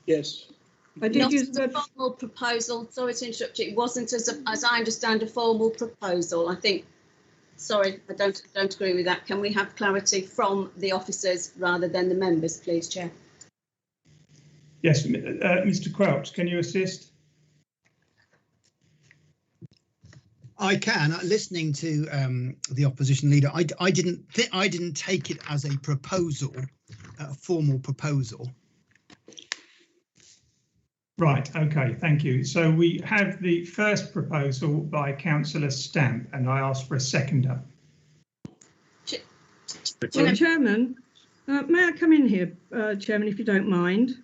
Yes. I did use the formal proposal. Sorry to interrupt you. It wasn't, as I understand, a formal proposal. I think. Sorry, I don't agree with that. Can we have clarity from the officers rather than the members, please, Chair? Yes, Mr. Quelch, can you assist? I can. Listening to the opposition leader, I didn't take it as a proposal, a formal proposal. Right, OK, thank you. So we have the first proposal by Councillor Stamp, and I ask for a seconder. Chairman, may I come in here, Chairman, if you don't mind?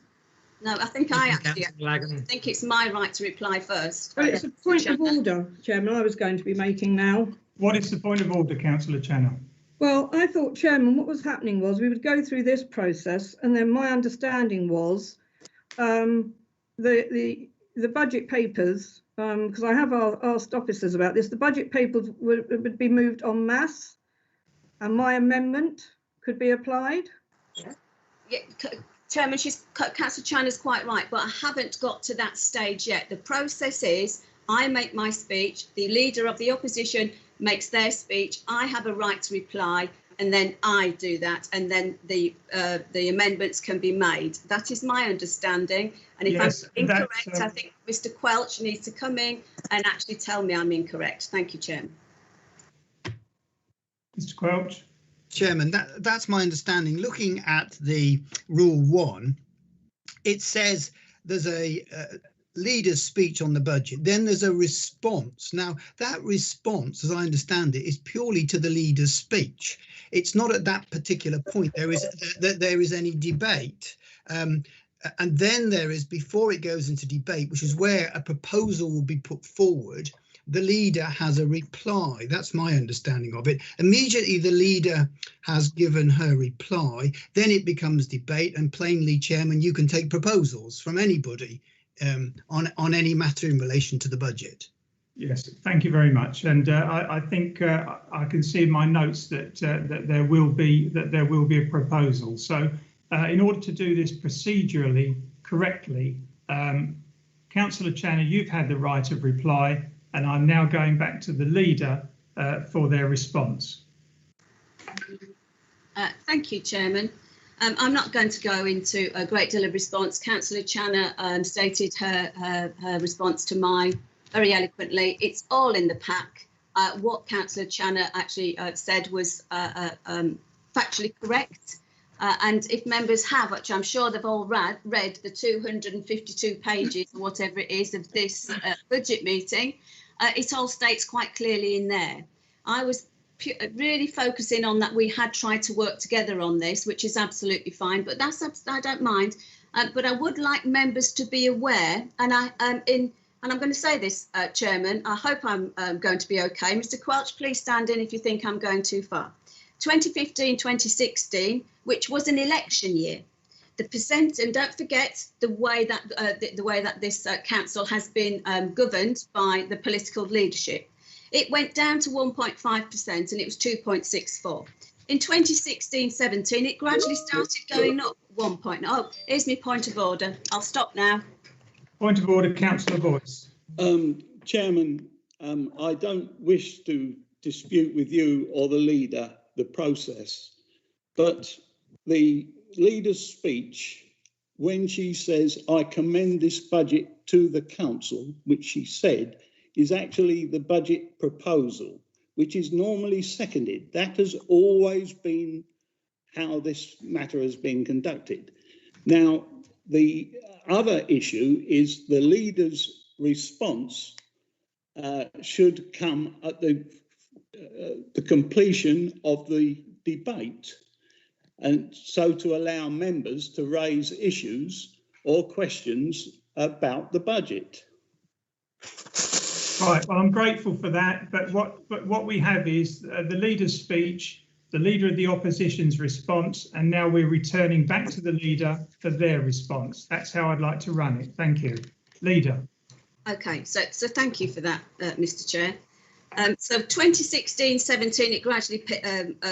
No, I think I think it's my right to reply first. Well, it's a point of order, Chairman, I was going to be making now. What is the point of order, Councillor Channer? Well, I thought, Chairman, what was happening was we would go through this process, and then my understanding was the budget papers, because I have asked officers about this, the budget papers would be moved en masse, and my amendment could be applied. Yeah, Chairman, Councillor Channer's quite right, but I haven't got to that stage yet. The process is I make my speech, the leader of the opposition makes their speech, I have a right to reply, and then I do that, and then the amendments can be made. That is my understanding. And if yes, I'm incorrect, I think Mr. Quelch needs to come in and actually tell me I'm incorrect. Thank you, Chairman. Mr. Quelch. Chairman, that's my understanding. Looking at the Rule 1, it says there's a leader's speech on the budget, then there's a response. Now, that response, as I understand it, is purely to the leader's speech. It's not at that particular point there is any debate. And then there is, before it goes into debate, which is where a proposal will be put forward, the leader has a reply. That's my understanding of it. Immediately the leader has given her reply, then it becomes debate, and plainly, Chairman, you can take proposals from anybody on any matter in relation to the budget. Yes, thank you very much. And I think I can see in my notes that there will be a proposal. So in order to do this procedurally correctly, Councillor Channer, you've had the right of reply, and I'm now going back to the leader for their response. Thank you, Chairman. I'm not going to go into a great deal of response. Councillor Channer stated her response to mine very eloquently. It's all in the pack. What Councillor Channer actually said was factually correct. And if members have, which I'm sure they've all read the 252 pages or whatever it is of this budget meeting, it all states quite clearly in there. I was really focusing on that we had tried to work together on this, which is absolutely fine, but I don't mind. But I would like members to be aware, and I'm going to say this, Chairman, I hope I'm going to be okay. Mr. Quelch, please stand in if you think I'm going too far. 2015-2016, which was an election year, the percent, and don't forget the way that this council has been governed by the political leadership. It went down to 1.5% and it was 2.64. In 2016-17, it gradually started going up 1 point. Oh, here's my point of order. I'll stop now. Point of order, Councillor Boyce. Chairman, I don't wish to dispute with you or the leader the process, but the leader's speech, when she says, I commend this budget to the council, which she said, is actually the budget proposal, which is normally seconded. That has always been how this matter has been conducted. Now, the other issue is the leader's response should come at the completion of the debate, and so to allow members to raise issues or questions about the budget. Right, well, I'm grateful for that, but what we have is the leader's speech, the leader of the opposition's response, and now we're returning back to the leader for their response. That's how I'd like to run it. Thank you. Leader. Okay, so thank you for that, Mr. Chair. So 2016-17, it gradually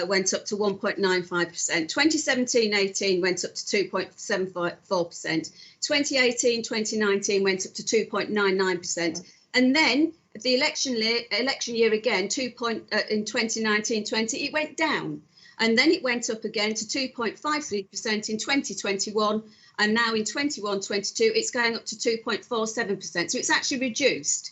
went up to 1.95%. 2017-18 went up to 2.74%. 2018-2019 went up to 2.99%. And then the election year again, in 2019-20, it went down. And then it went up again to 2.53% in 2021. And now in 21-22, it's going up to 2.47%. So it's actually reduced.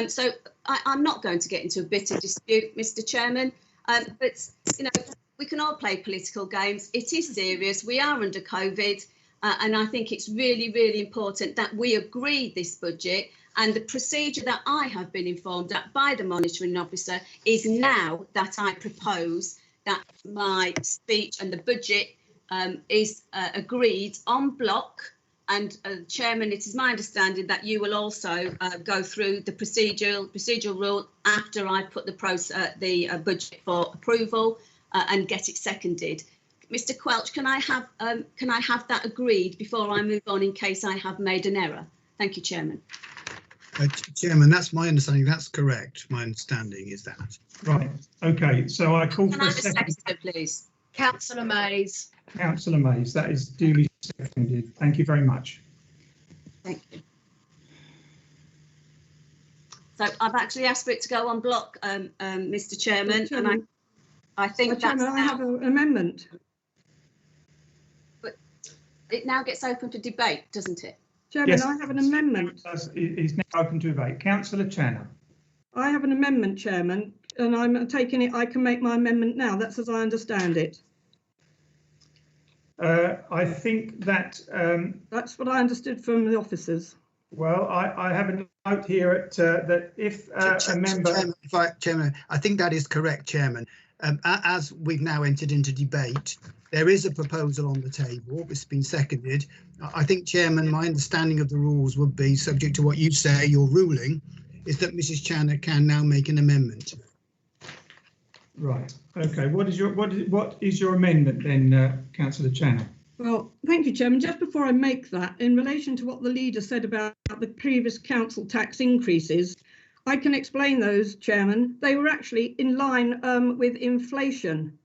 So I'm not going to get into a bitter dispute, Mr. Chairman, but you know, we can all play political games. It is serious. We are under COVID, and I think it's really, really important that we agree this budget. And the procedure that I have been informed at by the monitoring officer is now that I propose that my speech and the budget is agreed en bloc. And Chairman, it is my understanding that you will also go through the procedural rule after I put the budget for approval and get it seconded. Mr. Quelch, can I have that agreed before I move on in case I have made an error? Thank you, Chairman. Chairman, that's my understanding. That's correct. My understanding is that. Right. Okay. So I call for a second, please. Councillor Mays. Councillor Mays, that is duly seconded. Thank you very much. Thank you. So I've actually asked for it to go on block, Mr. Chairman, and I think that's Chairman, I have an amendment. But it now gets open for debate, doesn't it? Chairman, yes. I have an amendment. It is now open to debate. Councillor Channer. I have an amendment, Chairman, and I'm taking it. I can make my amendment now. That's as I understand it. I think that that's what I understood from the officers. Well, I have a note here that if a member... Chairman, I think that is correct, Chairman. As we've now entered into debate, there is a proposal on the table. It's been seconded. I think, Chairman, my understanding of the rules would be, subject to what you say, your ruling, is that Mrs. Channer can now make an amendment. Right. Okay. What is your amendment then, Councillor Channer? Well, thank you, Chairman. Just before I make that, in relation to what the leader said about the previous council tax increases, I can explain those, Chairman. They were actually in line with inflation.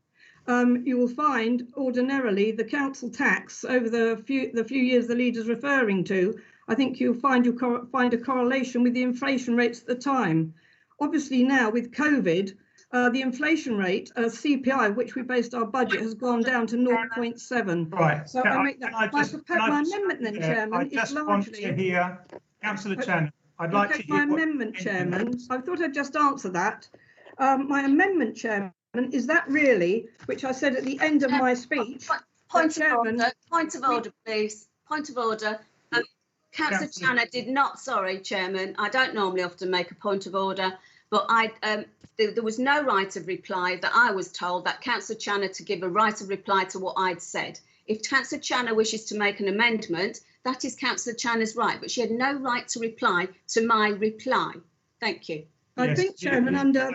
You will find ordinarily the council tax over the few years the leader's referring to. I think you'll find a correlation with the inflation rates at the time. Obviously now with COVID, the inflation rate, CPI, which we based our budget, has gone down to 0.7. Right. So I make that. My amendment then, Chairman, is largely. Want to hear Councillor Channer. I'd like to hear my amendment, Chairman. I thought I'd just answer that. My amendment, Chairman, is that really, which I said at the end of my speech. Point of order, please. Point of order. Councillor Channer did not, sorry, Chairman, I don't normally often make a point of order, but there was no right of reply that I was told that Councillor Channer to give a right of reply to what I'd said. If Councillor Channer wishes to make an amendment, that is Councillor Channer's right, but she had no right to reply to my reply. Thank you. I think, Chairman, under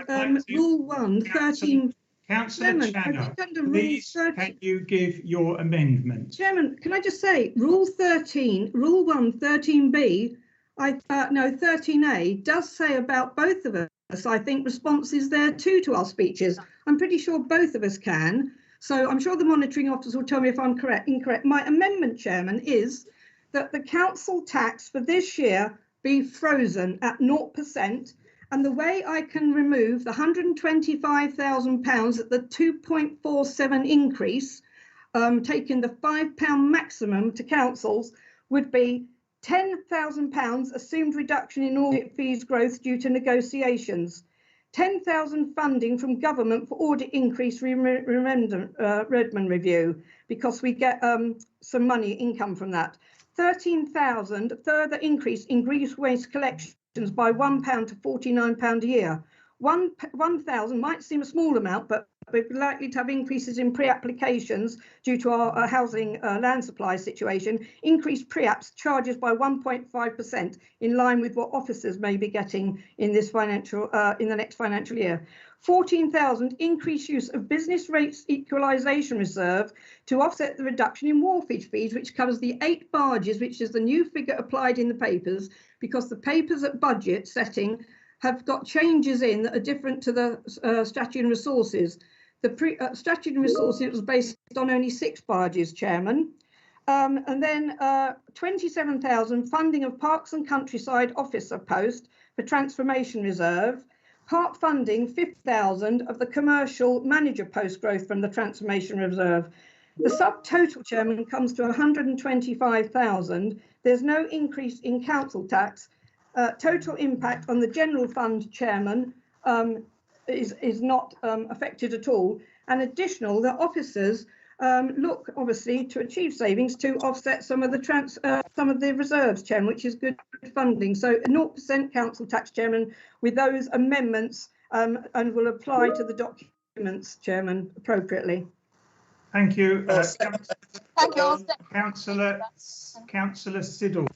Rule 1, 13. Councillor Channer, please can you give your amendment? Chairman, can I just say, Rule 13, Rule 1, 13B, 13A does say about both of us, I think, responses there too to our speeches. I'm pretty sure both of us can. So I'm sure the monitoring officer will tell me if I'm incorrect. My amendment, Chairman, is that the council tax for this year be frozen at 0%. And the way I can remove the £125,000 at the 2.47 increase, taking the £5 maximum to councils, would be £10,000 assumed reduction in audit fees growth due to negotiations, £10,000 funding from government for audit increase Redmond review, because we get some money income from that, £13,000 further increase in grease waste collection by £1 to £49 a year. 1,000 might seem a small amount, but we're likely to have increases in pre-applications due to our housing land supply situation. Increased pre-apps charges by 1.5%, in line with what officers may be getting in this in the next financial year. 14,000 increased use of business rates equalisation reserve to offset the reduction in wharfage fees, which covers the 8 barges, which is the new figure applied in the papers, because the papers at budget setting have got changes in that are different to the statute and resources. The statute and resources was based on only 6 barges, Chairman. And then 27,000 funding of Parks and Countryside officer post for transformation reserve. Part funding 5,000 of the commercial manager post growth from the transformation reserve. The subtotal, Chairman, comes to 125,000. There's no increase in council tax. Total impact on the general fund, Chairman, is not affected at all. And additional, the officers look obviously to achieve savings to offset some of the reserves, Chairman, which is good funding. So 0% council tax, Chairman, with those amendments, and will apply to the documents, Chairman, appropriately. Thank you. Thank you. Councillor Siddle.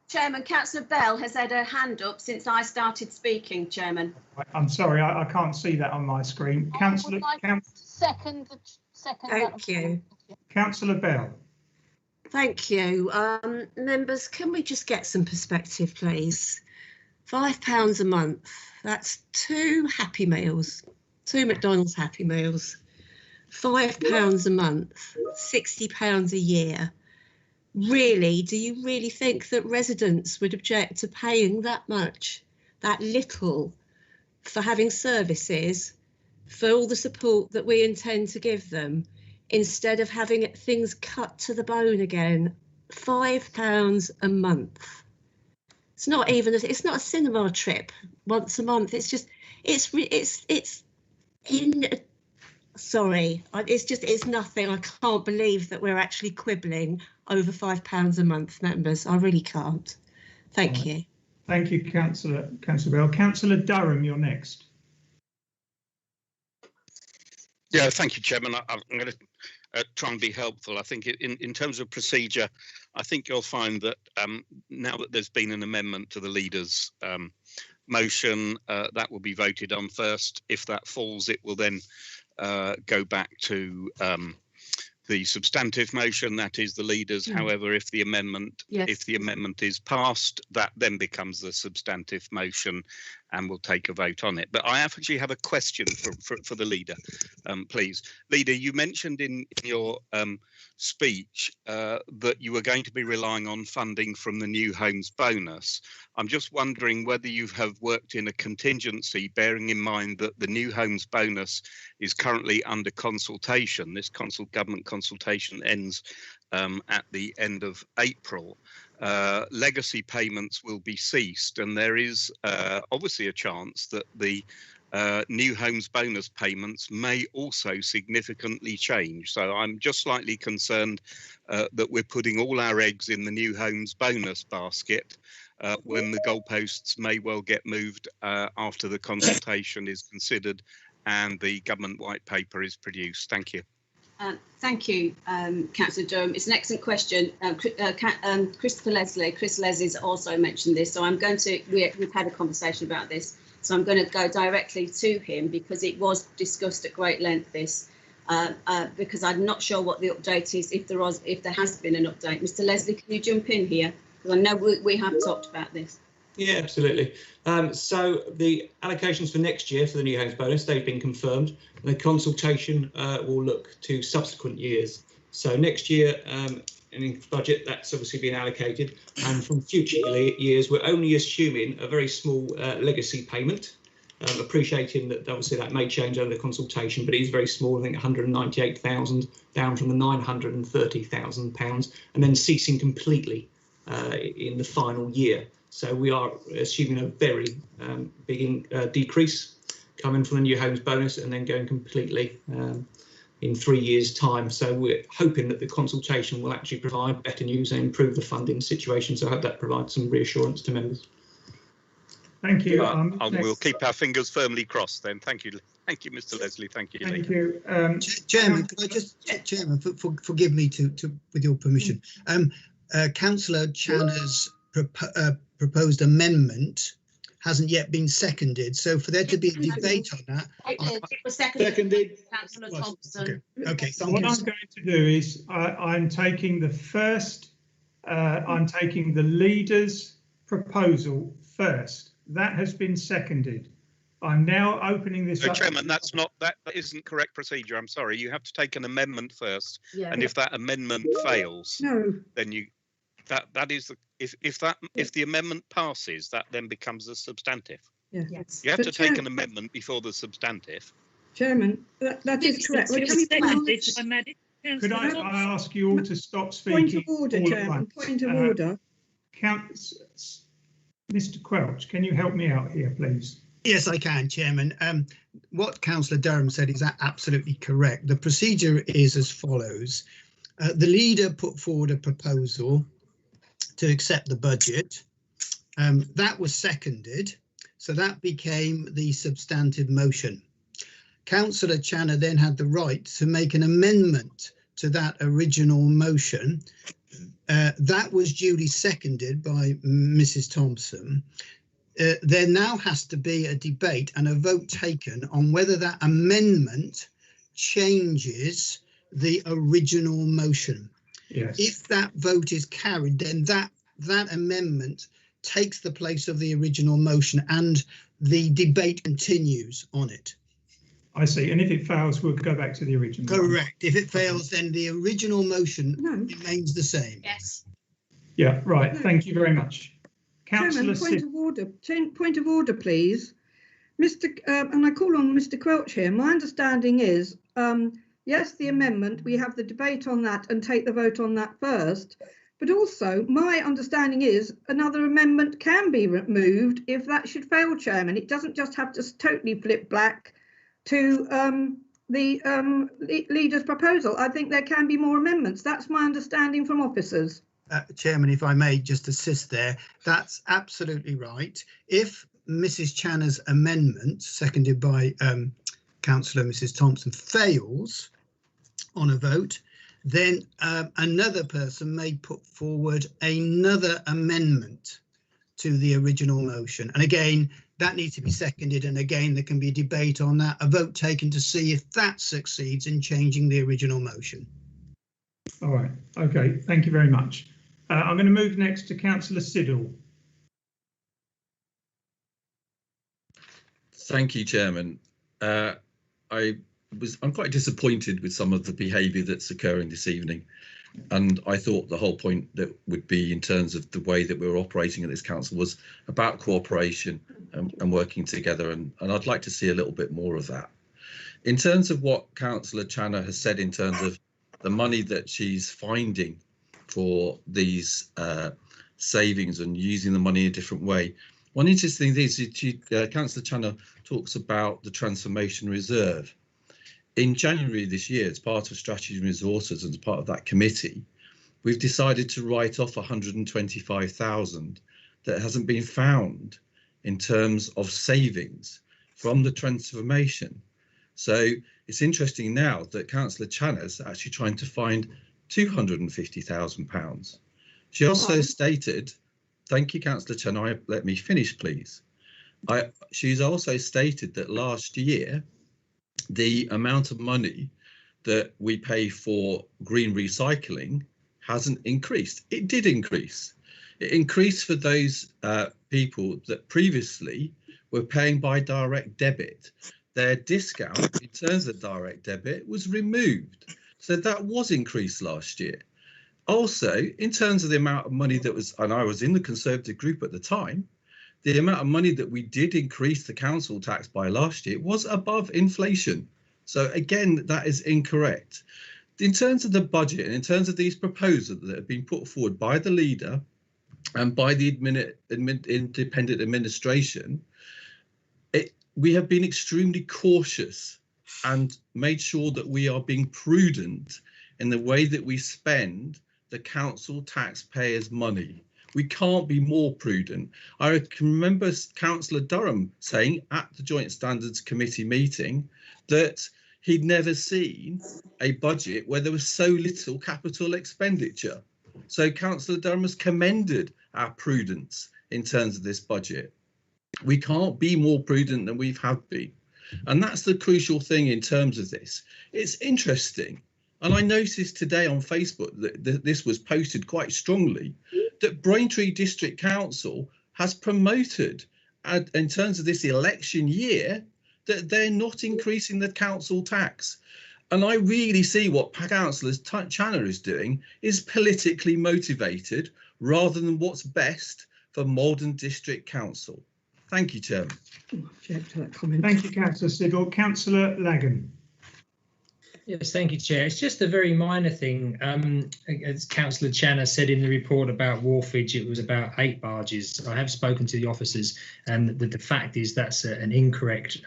Chairman, Councillor Bell has had her hand up since I started speaking, Chairman. I'm sorry, I can't see that on my screen. Councillor. Second. Thank you. Councillor Bell. Thank you. Members, can we just get some perspective, please? £5 a month. That's 2 Happy Meals, 2 McDonald's Happy Meals. £5 a month, £60 a year. Really, do you really think that residents would object to paying that much, that little, for having services, for all the support that we intend to give them, instead of having things cut to the bone again? £5 a month. It's not even, it's not a cinema trip once a month. It's just, sorry, it's nothing. I can't believe that we're actually quibbling over £5 a month, members. I really can't. Thank you. Thank you, Councillor Bell. Councillor Durham, you're next. Yeah, thank you, Chairman. I'm going to try and be helpful. I think in terms of procedure, I think you'll find that now that there's been an amendment to the leader's motion, that will be voted on first. If that falls, it will then go back to the substantive motion, that is the leaders. However, if the amendment is passed, that then becomes the substantive motion, and we'll take a vote on it. But I actually have a question for the leader, please. Leader, you mentioned in your speech that you were going to be relying on funding from the new homes bonus. I'm just wondering whether you have worked in a contingency, bearing in mind that the new homes bonus is currently under consultation. This government consultation ends at the end of April. Legacy payments will be ceased, and there is obviously a chance that the new homes bonus payments may also significantly change. So I'm just slightly concerned that we're putting all our eggs in the new homes bonus basket when the goalposts may well get moved after the consultation is considered and the government white paper is produced. Thank you. Thank you, Councillor Durham. It's an excellent question. Christopher Leslie, Chris Leslie's also mentioned this, so I'm going to, we've had a conversation about this, so I'm going to go directly to him because it was discussed at great length, this, because I'm not sure what the update is, if there has been an update. Mr. Leslie, can you jump in here? Because I know we have talked about this. Yeah, absolutely. So the allocations for next year for the new homes bonus, they've been confirmed. The consultation will look to subsequent years. So next year, in the budget, that's obviously been allocated. And from future years, we're only assuming a very small legacy payment, appreciating that obviously that may change under consultation, but it is very small, I think 198,000 down from the £930,000, and then ceasing completely in the final year. So we are assuming a very big decrease coming from the new homes bonus and then going completely in 3 years' time. So we're hoping that the consultation will actually provide better news and improve the funding situation. So I hope that provides some reassurance to members. Thank you. We'll keep our fingers firmly crossed then. Thank you. Thank you, Mr. Leslie. Thank you. Thank you. Chairman, could I just, Chairman, forgive me with your permission. Councillor Channa's proposed amendment hasn't yet been seconded, so for there to be a debate on that. It was seconded. Councillor Thompson. Okay. What I'm going to do is I'm taking the first. I'm taking the leader's proposal first. That has been seconded. I'm now opening this up. Chairman, that isn't correct procedure. I'm sorry. You have to take an amendment first, and if that amendment fails, then you. That is if the amendment passes, that then becomes a substantive. Yes. You have to take an amendment before the substantive. Chairman, that is correct. Could I ask you all to stop speaking? Point of order, Chairman. Point of order. Mr. Quelch, can you help me out here, please? Yes, I can, Chairman. What Councillor Durham said is absolutely correct. The procedure is as follows. The leader put forward a proposal to accept the budget. That was seconded, so that became the substantive motion. Councillor Channa then had the right to make an amendment to that original motion. That was duly seconded by Mrs. Thompson. There now has to be a debate and a vote taken on whether that amendment changes the original motion. Yes. If that vote is carried, then that amendment takes the place of the original motion and the debate continues on it. I see. And if it fails, we'll go back to the original. Correct. If it fails, then the original motion remains the same. Yes. Yeah, right. Thank you very much. Councillor, Point of order, please. And I call on Mr. Quelch here. My understanding is, yes, the amendment, we have the debate on that and take the vote on that first. But also, my understanding is another amendment can be removed if that should fail, Chairman. It doesn't just have to totally flip black to the leader's proposal. I think there can be more amendments. That's my understanding from officers. Chairman, if I may just assist there, that's absolutely right. If Mrs. Channa's amendment, seconded by Councillor Mrs. Thompson, fails on a vote, then another person may put forward another amendment to the original motion. And again, that needs to be seconded. And again, there can be a debate on that, a vote taken to see if that succeeds in changing the original motion. All right. OK, thank you very much. I'm going to move next to Councillor Siddle. Thank you, Chairman. I'm quite disappointed with some of the behaviour that's occurring this evening, and I thought the whole point that would be in terms of the way that we're operating at this council was about cooperation and working together, and I'd like to see a little bit more of that. In terms of what Councillor Channa has said in terms of the money that she's finding for these savings and using the money in a different way, One interesting thing is Councillor Channer talks about the transformation reserve. In January this year, as part of Strategy and Resources and as part of that committee, we've decided to write off 125,000 that hasn't been found in terms of savings from the transformation. So it's interesting now that Councillor Channer's actually trying to find £250,000. She also stated, thank you, Councillor Channer, let me finish, please. She's also stated that last year, the amount of money that we pay for green recycling hasn't increased. It did increase. It increased for those people that previously were paying by direct debit. Their discount in terms of direct debit was removed. So that was increased last year. Also, in terms of the amount of money that was, and I was in the Conservative group at the time, the amount of money that we did increase the council tax by last year was above inflation. So again, that is incorrect. In terms of the budget and in terms of these proposals that have been put forward by the leader and by the independent administration, we have been extremely cautious and made sure that we are being prudent in the way that we spend the council taxpayers' money. We can't be more prudent. I can remember Councillor Durham saying at the Joint Standards Committee meeting that he'd never seen a budget where there was so little capital expenditure. So Councillor Durham has commended our prudence in terms of this budget. We can't be more prudent than we've had been. And that's the crucial thing in terms of this. It's interesting. And I noticed today on Facebook that this was posted quite strongly, that Braintree District Council has promoted, in terms of this election year, that they're not increasing the council tax. And I really see what Councillor Channer is doing is politically motivated rather than what's best for Maldon District Council. Thank you, Chairman. Thank you, Councillor Siddle. Councillor Lagan. Yes, thank you, Chair. It's just a very minor thing. As Councillor Channer said in the report about wharfage, it was about 8 barges. I have spoken to the officers, and the fact is that's an incorrect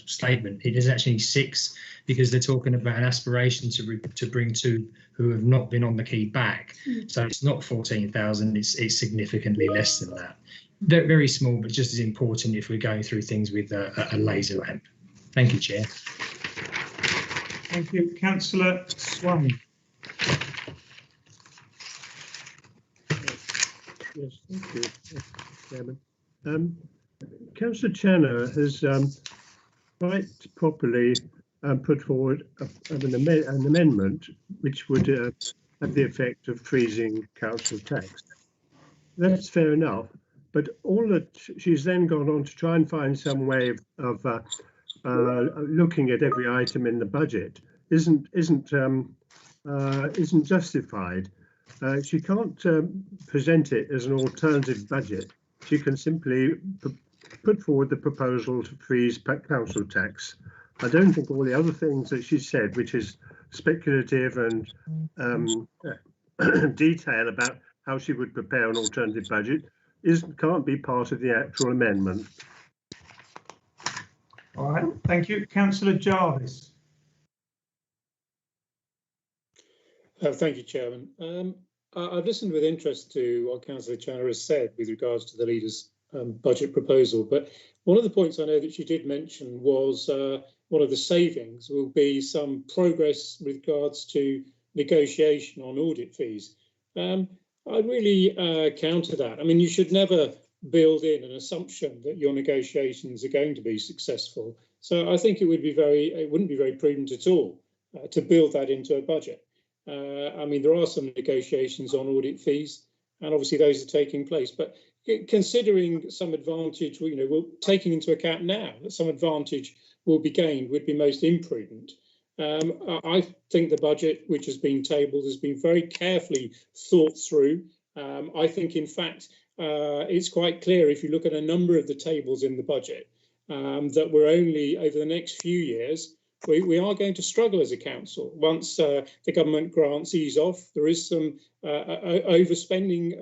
statement. It is actually 6, because they're talking about an aspiration to bring 2 who have not been on the quay back. So it's not 14,000. It's significantly less than that. Very, very small, but just as important if we're going through things with a laser lamp. Thank you, Chair. Thank you. Councillor Swan. Yes, thank you, Chairman. Councillor Channer has quite properly put forward an amendment which would have the effect of freezing council tax. That's fair enough, but all that she's then gone on to try and find some way of looking at every item in the budget isn't justified. She can't present it as an alternative budget. She can simply put forward the proposal to freeze council tax. I don't think all the other things that she said, which is speculative and detail about how she would prepare an alternative budget, can't be part of the actual amendment. All right, thank you. Councillor Jarvis. Thank you, Chairman. I've listened with interest to what Councillor Channer has said with regards to the leader's budget proposal, but one of the points I know that she did mention was one of the savings will be some progress with regards to negotiation on audit fees. I'd really counter that. I mean, you should never build in an assumption that your negotiations are going to be successful. So I think it wouldn't be very prudent at all to build that into a budget. I mean, there are some negotiations on audit fees, and obviously those are taking place. But considering some advantage, taking into account now that some advantage will be gained would be most imprudent. I think the budget which has been tabled has been very carefully thought through. I think, in fact, it's quite clear if you look at a number of the tables in the budget that we're only over the next few years we are going to struggle as a council. Once the government grants ease off, there is some overspending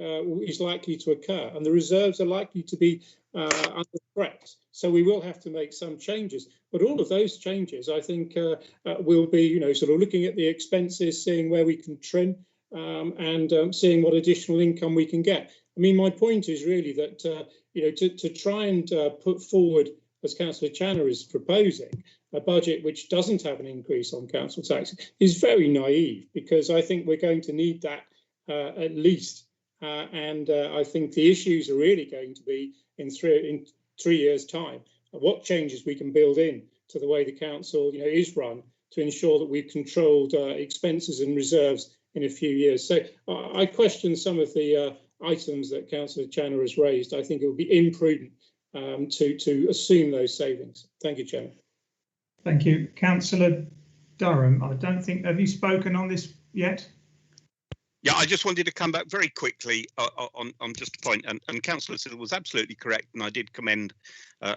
is likely to occur, and the reserves are likely to be under threat. So we will have to make some changes. But all of those changes, I think, will be, you know, sort of looking at the expenses, seeing where we can trim, and seeing what additional income we can get. I mean, my point is really that, you know, to try and put forward, as Councillor Channer is proposing, a budget which doesn't have an increase on council tax is very naive, because I think we're going to need that at least. And I think the issues are really going to be in 3 years' time, what changes we can build in to the way the council, you know, is run to ensure that we've controlled expenses and reserves in a few years. So I question some of the items that Councillor Channer has raised. I think it would be imprudent to assume those savings. Thank you, Chairman. Thank you. Councillor Durham, I don't think, have you spoken on this yet? Yeah, I just wanted to come back very quickly on just a point, and Councillor Siddle was absolutely correct, and I did commend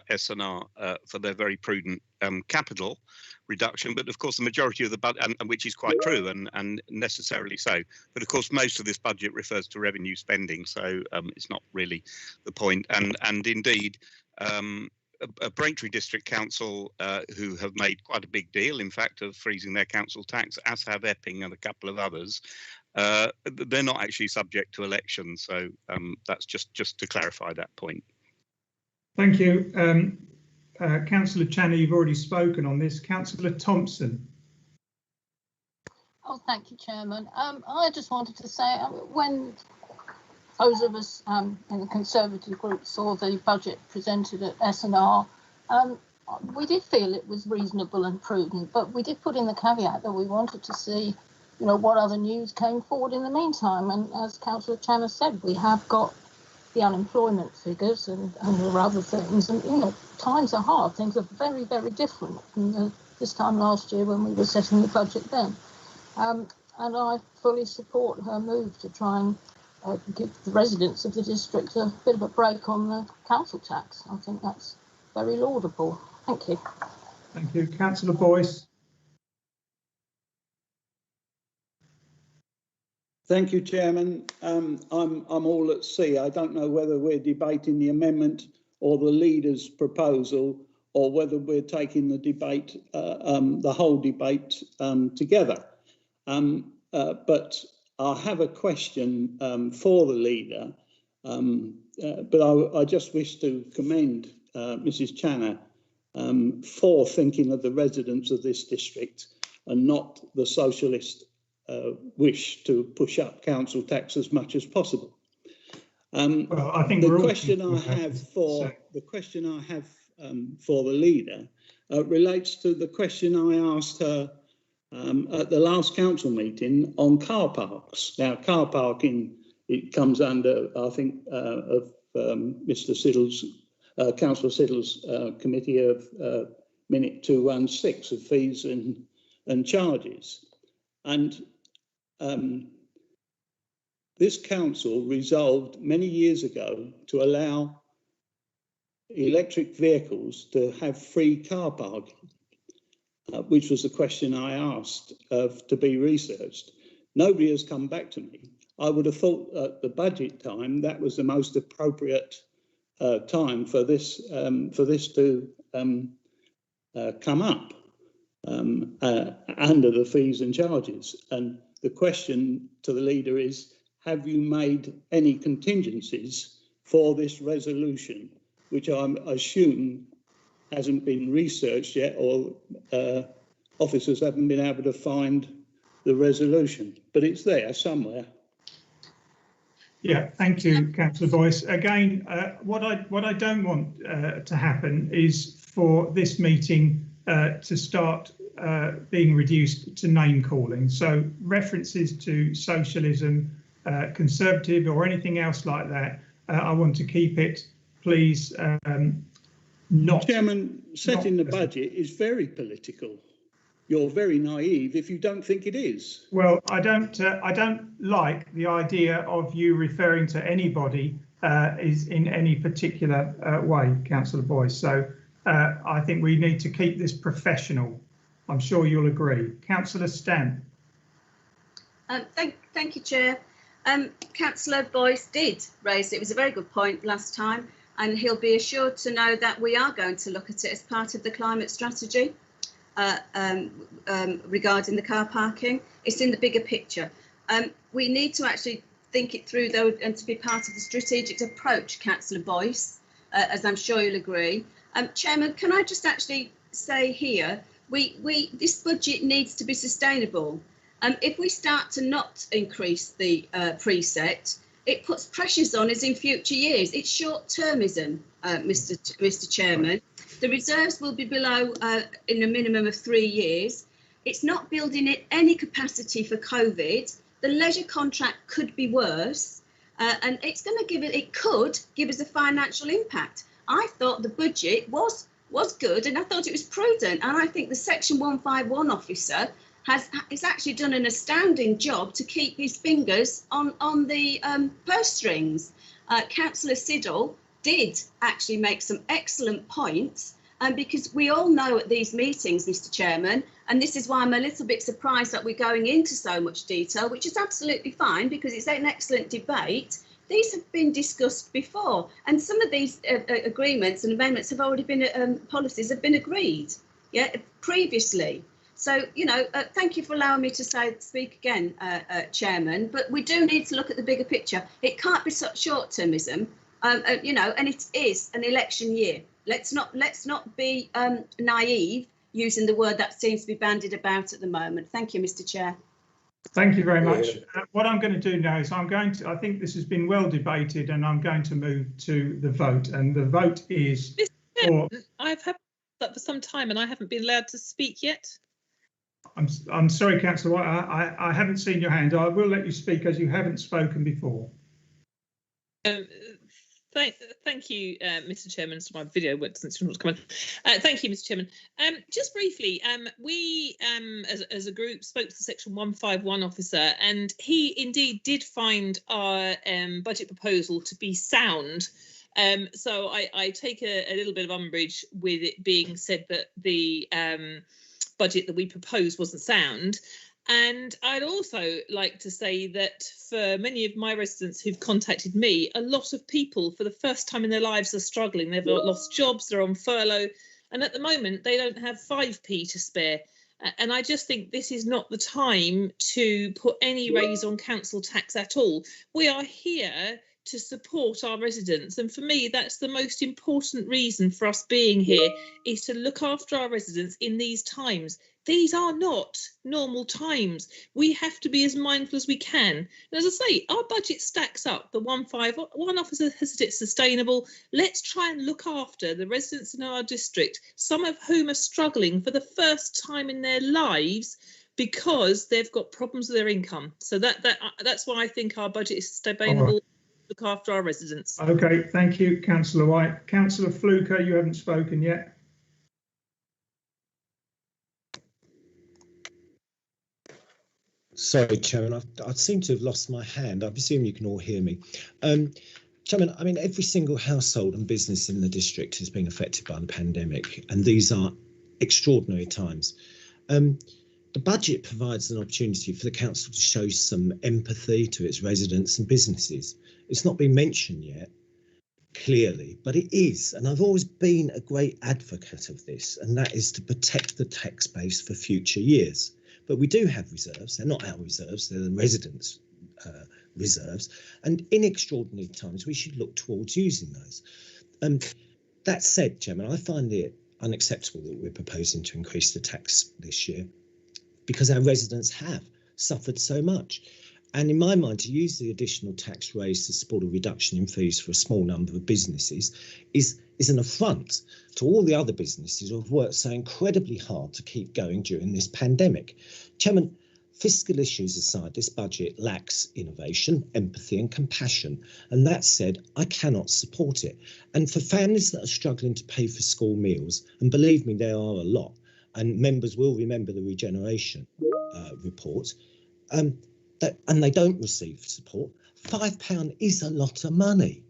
S&R for their very prudent capital reduction, but of course the majority of the budget, and which is quite true and necessarily so, but of course most of this budget refers to revenue spending, so it's not really the point, and indeed a Braintree District Council who have made quite a big deal, in fact, of freezing their council tax, as have Epping and a couple of others. They're not actually subject to elections, so that's just to clarify that point. Thank you. Councillor Channer, you've already spoken on this. Councillor Thompson. Oh, thank you, Chairman. I just wanted to say, when those of us in the Conservative group saw the budget presented at S&R, we did feel it was reasonable and prudent, but we did put in the caveat that we wanted to see, you know, what other news came forward in the meantime. And as Councillor Channer said, we have got the unemployment figures and there are other things. And, you know, times are hard. Things are very, very different from this time last year when we were setting the budget then. And I fully support her move to try and give the residents of the district a bit of a break on the council tax. I think that's very laudable. Thank you. Thank you. Councillor Boyce. Thank you, Chairman. I'm all at sea. I don't know whether we're debating the amendment or the leader's proposal, or whether we're taking the debate, the whole debate together. But I have a question for the leader. But I just wish to commend Mrs. Channer for thinking of the residents of this district and not the socialist wish to push up council tax as much as possible. Well, I think the question I have for the leader relates to the question I asked her at the last council meeting on car parks. Now, car parking, it comes under, I think, of Mr. Siddle's, Councillor Siddle's committee of minute 216 of fees and charges. And this council resolved many years ago to allow electric vehicles to have free car parking, which was the question I asked to be researched. Nobody has come back to me. I would have thought at the budget time that was the most appropriate time for this to come up under the fees and charges. And the question to the leader is, have you made any contingencies for this resolution, which I assume hasn't been researched yet, or officers haven't been able to find the resolution, but it's there somewhere. Yeah, thank you, Councillor Boyce. Again, what I don't want to happen is for this meeting to start being reduced to name calling. So references to socialism, Conservative, or anything else like that, I want to keep it, please. Not Chairman, setting the budget is very political. You're very naive if you don't think it is. Well, I don't like the idea of you referring to anybody is in any particular way, Councillor Boyce. So I think we need to keep this professional. I'm sure you'll agree. Councillor Stamp. Thank you, Chair. Councillor Boyce did raise it. It was a very good point last time, and he'll be assured to know that we are going to look at it as part of the climate strategy regarding the car parking. It's in the bigger picture. We need to actually think it through, though, and to be part of the strategic approach, Councillor Boyce, as I'm sure you'll agree. Chairman, can I just actually say here, this budget needs to be sustainable. If we start to not increase the preset, it puts pressures on us in future years. It's short-termism, Mr. Chairman. The reserves will be below in a minimum of 3 years. It's not building in any capacity for COVID. The leisure contract could be worse, and it's going to give it could give us a financial impact. I thought the budget was good, and I thought it was prudent, and I think the Section 151 officer has actually done an astounding job to keep his fingers on the purse strings. Councillor Siddle did actually make some excellent points, because we all know at these meetings, Mr. Chairman, and this is why I'm a little bit surprised that we're going into so much detail, which is absolutely fine because it's an excellent debate. These have been discussed before, and some of these agreements and amendments have already been, policies have been agreed, previously. So, thank you for allowing me to speak again, Chairman, but we do need to look at the bigger picture. It can't be such short-termism, and it is an election year. Let's not be naive using the word that seems to be bandied about at the moment. Thank you, Mr. Chair. Thank you very much. What I'm going to do now is I think this has been well debated, and I'm going to move to the vote, and the vote is for... I've had that for some time and I haven't been allowed to speak yet. I'm sorry, Councillor, I haven't seen your hand. I will let you speak as you haven't spoken before. Thank you, Mr. Chairman. So my video doesn't come on. Thank you, Mr. Chairman. Just briefly, we as a group spoke to the Section 151 officer, and he indeed did find our budget proposal to be sound. So I take a little bit of umbrage with it being said that the budget that we proposed wasn't sound. And I'd also like to say that for many of my residents who've contacted me, a lot of people for the first time in their lives are struggling. They've lost jobs, they're on furlough, and at the moment they don't have 5p to spare. And I just think this is not the time to put any raise on council tax at all. We are here to support our residents, and for me that's the most important reason for us being here, is to look after our residents in these times. These are not normal times. We have to be as mindful as we can. And as I say, our budget stacks up. The 151 officer has it sustainable. Let's try and look after the residents in our district, some of whom are struggling for the first time in their lives because they've got problems with their income. So that's why I think our budget is sustainable. Look after our residents. Okay, thank you, Councillor White. Councillor Fluker, you haven't spoken yet. Sorry, Chairman, I seem to have lost my hand. I presume you can all hear me. Chairman, I mean, every single household and business in the district has been affected by the pandemic, and these are extraordinary times. The budget provides an opportunity for the council to show some empathy to its residents and businesses. It's not been mentioned yet, clearly, but it is, and I've always been a great advocate of this, and that is to protect the tax base for future years. But we do have reserves. They're not our reserves, they're the residents' reserves, and in extraordinary times we should look towards using those. That said, Chairman, I find it unacceptable that we're proposing to increase the tax this year, because our residents have suffered so much. And in my mind, to use the additional tax raised to support a reduction in fees for a small number of businesses is an affront to all the other businesses who have worked so incredibly hard to keep going during this pandemic. Chairman, fiscal issues aside, this budget lacks innovation, empathy and compassion. And that said, I cannot support it. And for families that are struggling to pay for school meals, and believe me, there are a lot, and members will remember the regeneration report, and they don't receive support, £5 is a lot of money.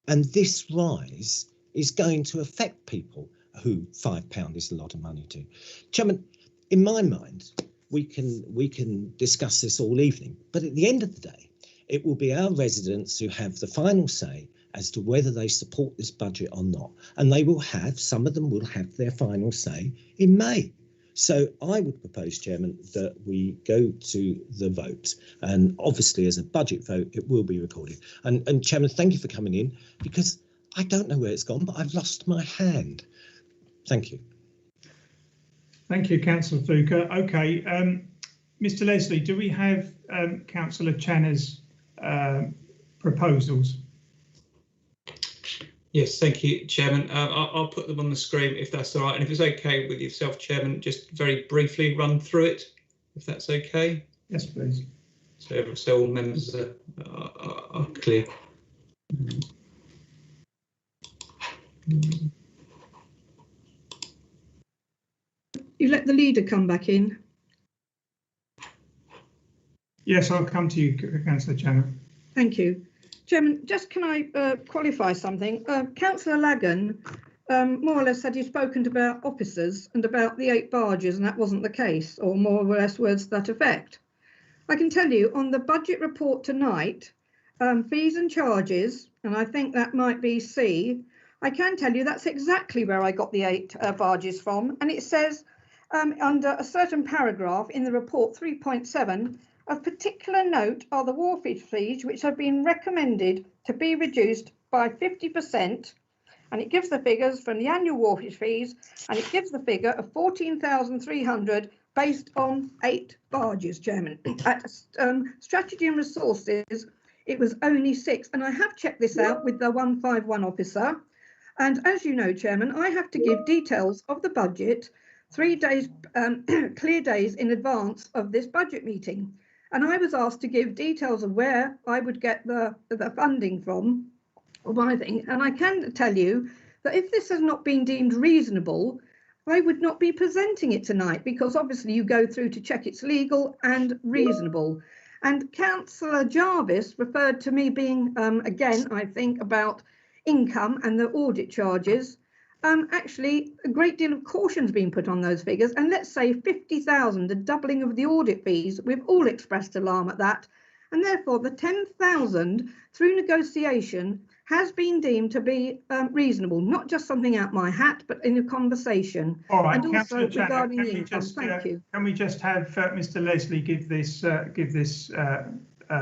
And this rise is going to affect people who £5 is a lot of money to. Chairman, in my mind, we can discuss this all evening, but at the end of the day, it will be our residents who have the final say as to whether they support this budget or not. And they will have, some of them will have their final say in May. So I would propose, Chairman, that we go to the vote. And obviously, as a budget vote, it will be recorded. And Chairman, thank you for coming in, because I don't know where it's gone, but I've lost my hand. Thank you. Thank you, Councillor Fluker. OK, Mr Leslie, do we have Councillor Channer's proposals? Yes, thank you, Chairman. I'll put them on the screen if that's all right. And if it's OK with yourself, Chairman, just very briefly run through it, if that's OK. Yes, please. So all members are clear. You let the leader come back in. Yes, I'll come to you, Councillor Channer. Thank you. Chairman, just can I qualify something? Councillor Lagan more or less said he'd spoken about officers and about the 8 barges, and that wasn't the case, or more or less words to that effect. I can tell you on the budget report tonight, fees and charges, and I think that might be C, I can tell you that's exactly where I got the 8 barges from, and it says under a certain paragraph in the report 3.7, of particular note are the wharfage fees which have been recommended to be reduced by 50%, and it gives the figures from the annual wharfage fees, and it gives the figure of 14,300 based on 8 barges, Chairman. At Strategy and Resources, it was only 6, and I have checked this out with the 151 officer, and as you know, Chairman, I have to give details of the budget 3 days, clear days in advance of this budget meeting. And I was asked to give details of where I would get the funding from, or my thing. And I can tell you that if this has not been deemed reasonable, I would not be presenting it tonight, because obviously you go through to check it's legal and reasonable. And Councillor Jarvis referred to me being, again, I think, about income and the audit charges. Actually, a great deal of caution's been put on those figures, and let's say 50,000, the doubling of the audit fees, we've all expressed alarm at that, and therefore the 10,000 through negotiation has been deemed to be reasonable, not just something out my hat, but in a conversation. All right, and also regarding the income. Thank you. Can we just have Mr Leslie give this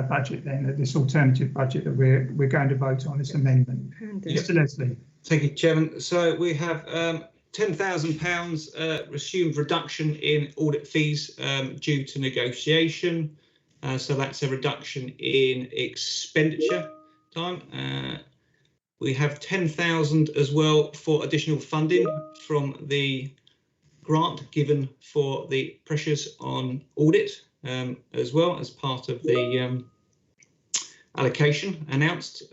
budget then, this alternative budget that we're going to vote on, this amendment? Mr Leslie. Thank you, Chairman. So we have £10,000 assumed reduction in audit fees due to negotiation. So that's a reduction in expenditure time. We have 10,000 as well for additional funding from the grant given for the pressures on audit as well as part of the allocation announced,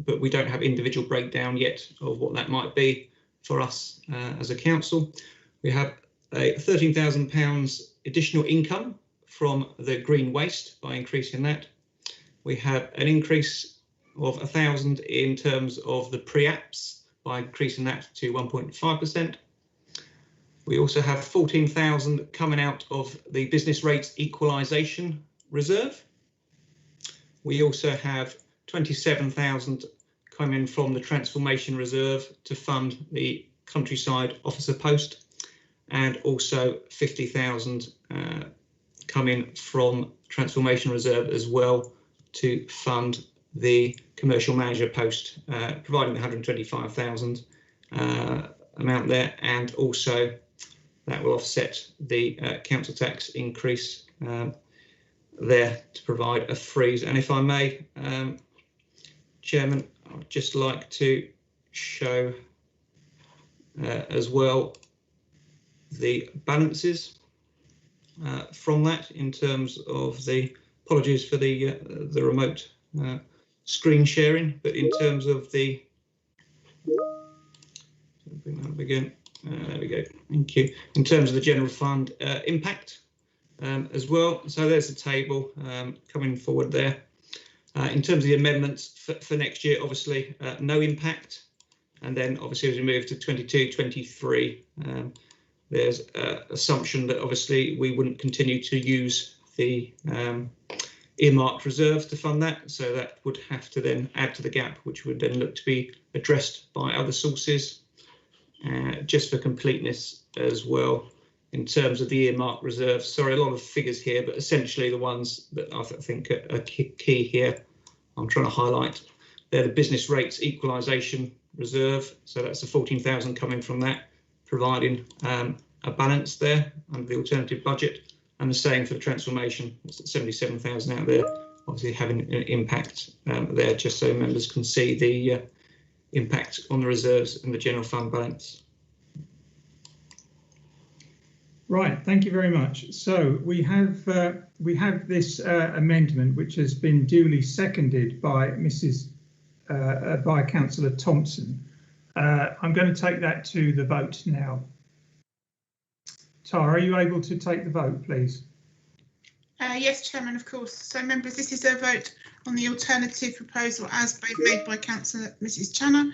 but we don't have individual breakdown yet of what that might be for us as a council. We have a £13,000 additional income from the green waste by increasing that. We have an increase of 1,000 in terms of the pre-apps by increasing that to 1.5%. We also have 14,000 coming out of the business rates equalisation reserve. We also have 27,000 coming from the transformation reserve to fund the countryside officer post, and also 50,000 coming from transformation reserve as well to fund the commercial manager post, providing the 125,000 amount there, and also that will offset the council tax increase there to provide a freeze. And if I may, Chairman, I'd just like to show as well the balances from that in terms of the, apologies for the remote screen sharing, but in terms of the, bring that up again, there we go, thank you, in terms of the general fund impact as well. So there's a table coming forward there. In terms of the amendments for next year, obviously no impact, and then obviously as we move to 22-23, there's assumption that obviously we wouldn't continue to use the earmarked reserves to fund that, so that would have to then add to the gap, which would then look to be addressed by other sources. Just for completeness as well, in terms of the earmarked reserves, sorry, a lot of figures here, but essentially the ones that I think are key here, I'm trying to highlight. They're the business rates equalisation reserve, so that's the 14,000 coming from that, providing a balance there under the alternative budget, and the same for the transformation. It's at 77,000 out there, obviously having an impact there, just so members can see the impact on the reserves and the general fund balance. Right, thank you very much. So we have this amendment, which has been duly seconded by by Councillor Thompson. I'm going to take that to the vote now. Tara, are you able to take the vote, please? Yes, Chairman, of course. So, members, this is a vote on the alternative proposal as made by Councillor Mrs. Channer.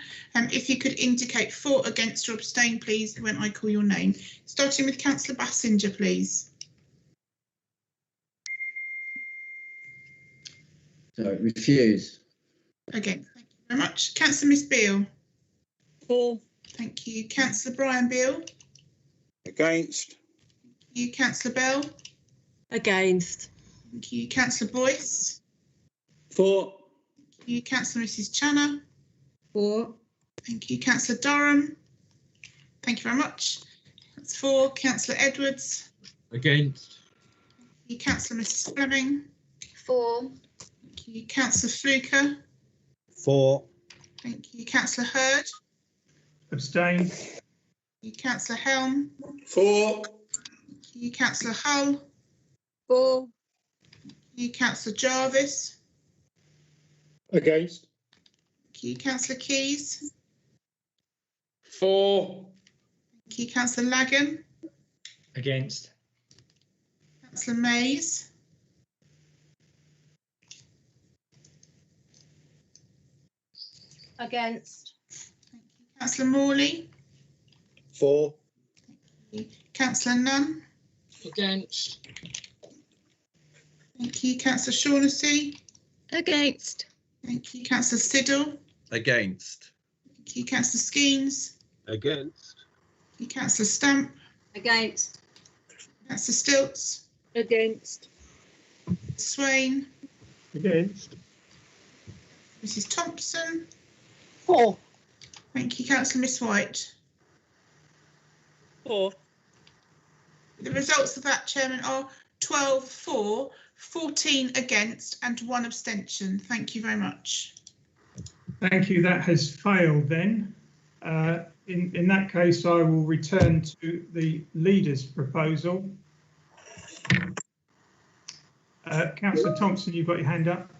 If you could indicate for, against or abstain, please, when I call your name. Starting with Councillor Bassinger, please. So, refuse. Again, thank you very much. Councillor Miss Beale. For. Thank you. Councillor Brian Beale. Against. Thank you. Councillor Bell. Against. Thank you. Councillor Boyce. For. Thank you. Councillor Mrs. Channer. For. Thank you. Councillor Durham. Thank you very much. That's for. Councillor Edwards. Against. Thank you. Councillor Mrs. Fleming. For. Thank you. Councillor Fluker. For. Thank you. Councillor Hurd. Abstain. Thank you. Councillor Helm. For. Thank you. Councillor Hull. For. Thank you. Councillor Jarvis. Against. Thank you. Councillor Keys. For. Thank you. Councillor Lagan. Against. Councillor Mays. Against. Councillor Morley. For. Councillor Nunn. Against. Thank you. Councillor Shaughnessy. Against. Thank you. Councillor Siddle. Against. Thank you. Councillor Skeens. Against. Thank you. Councillor Stamp. Against. Councillor Stilts. Against. Swain. Against. Mrs. Thompson. For. Thank you. Councillor Miss White. For. The results of that, Chairman, are 12 for, 14 against and 1 abstention. Thank you very much. Thank you. That has failed then. In that case, I will return to the leader's proposal. Councillor Thompson, you've got your hand up.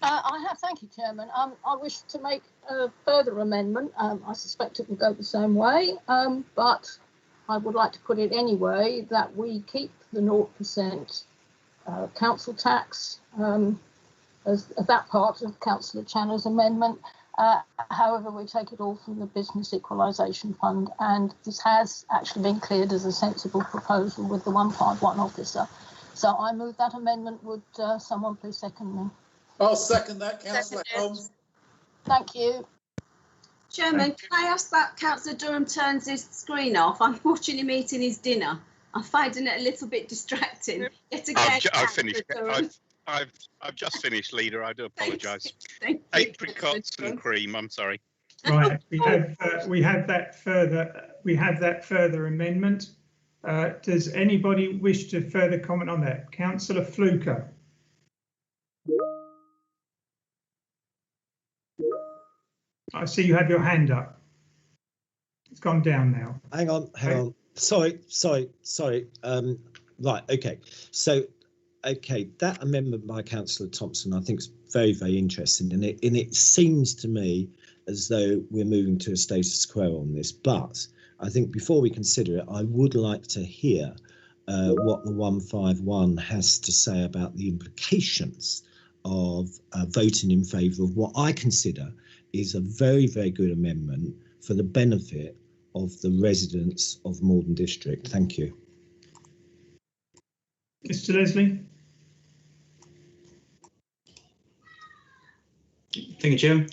I have, thank you, Chairman. I wish to make a further amendment. I suspect it will go the same way, but I would like to put it anyway that we keep the 0% council tax as that part of Councillor Channer's amendment. However, we take it all from the Business Equalisation Fund, and this has actually been cleared as a sensible proposal with the 151 officer. So I move that amendment. Would someone please second me? I'll second that, Councillor Holmes. Thank you. Chairman, can I ask that Councillor Durham turns his screen off? I'm watching him eating his dinner. I'm finding it a little bit distracting. Yet again, I've finished. I've just finished, Leader. I do apologise. Apricots and cream. I'm sorry. Right, we have that further amendment. Does anybody wish to further comment on that? Councillor Fluker. I see you have your hand up. It's gone down now. Hang on. Sorry. Right, okay. So, okay, that amendment by Councillor Thompson, I think is very, very interesting. And it seems to me as though we're moving to a status quo on this. But I think before we consider it, I would like to hear what the 151 has to say about the implications of voting in favour of what I consider is a very, very good amendment for the benefit of the residents of Maldon District. Thank you. Mr. Leslie. Thank you, Chair.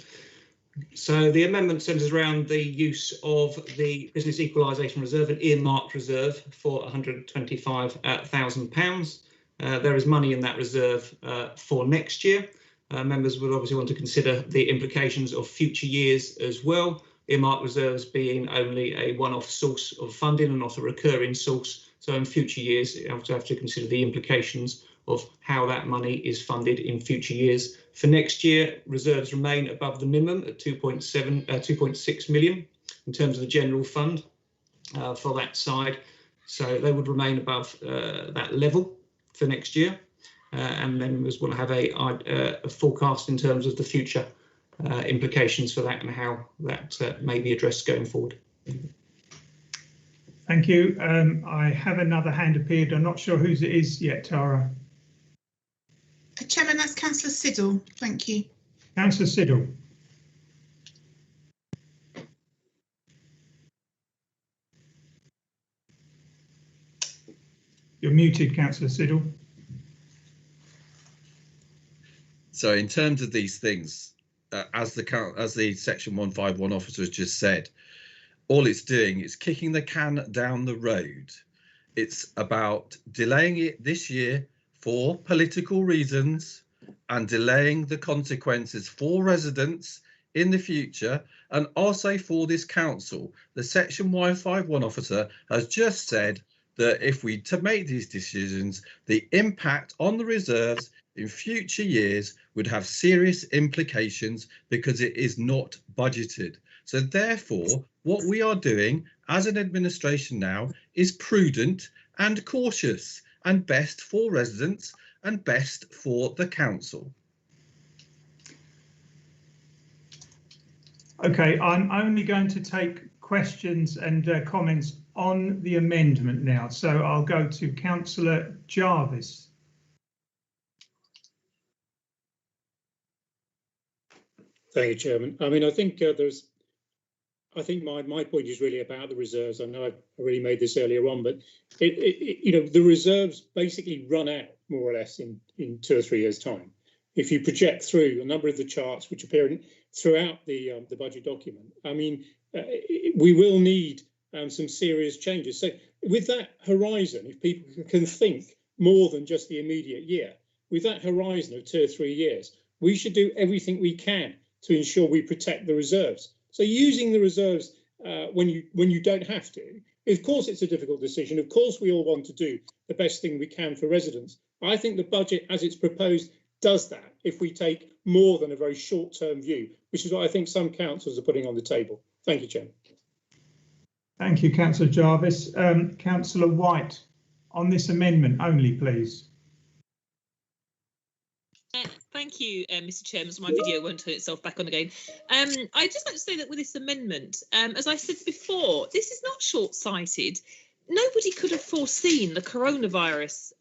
So the amendment centres around the use of the Business Equalisation Reserve, an earmarked reserve for £125,000. There is money in that reserve for next year. Members would obviously want to consider the implications of future years as well. Earmarked reserves being only a one-off source of funding and not a recurring source. So in future years, you have to consider the implications of how that money is funded in future years. For next year, reserves remain above the minimum at 2.6 million in terms of the general fund for that side. So they would remain above that level for next year. And then we want to have a forecast in terms of the future implications for that and how that may be addressed going forward. Thank you. I have another hand appeared. I'm not sure whose it is yet, Tara. Chairman, that's Councillor Siddle. Thank you. Councillor Siddle. You're muted, Councillor Siddle. So in terms of these things, as the Section 151 officer has just said, all it's doing is kicking the can down the road. It's about delaying it this year for political reasons and delaying the consequences for residents in the future, and also for this council. The Section 151 officer has just said that if we to make these decisions, the impact on the reserves in future years would have serious implications because it is not budgeted. So therefore, what we are doing as an administration now is prudent and cautious and best for residents and best for the council. OK, I'm only going to take questions and comments on the amendment now. So I'll go to Councillor Jarvis. Thank you, Chairman. I mean, I think my point is really about the reserves. I know I've already made this earlier on, but the reserves basically run out more or less in 2 or 3 years' time. If you project through a number of the charts which appear throughout the budget document, I mean, we will need some serious changes. So with that horizon, if people can think more than just the immediate year, with that horizon of 2 or 3 years, we should do everything we can to ensure we protect the reserves. So using the reserves when you don't have to, of course, it's a difficult decision. Of course, we all want to do the best thing we can for residents. I think the budget, as it's proposed, does that if we take more than a very short-term view, which is what I think some councils are putting on the table. Thank you, Chairman. Thank you, Councillor Jarvis. Councillor White, on this amendment only, please. Thank you, Mr. Chairman. So my video won't turn itself back on again. I'd just like to say that with this amendment, as I said before, this is not short-sighted. Nobody could have foreseen the coronavirus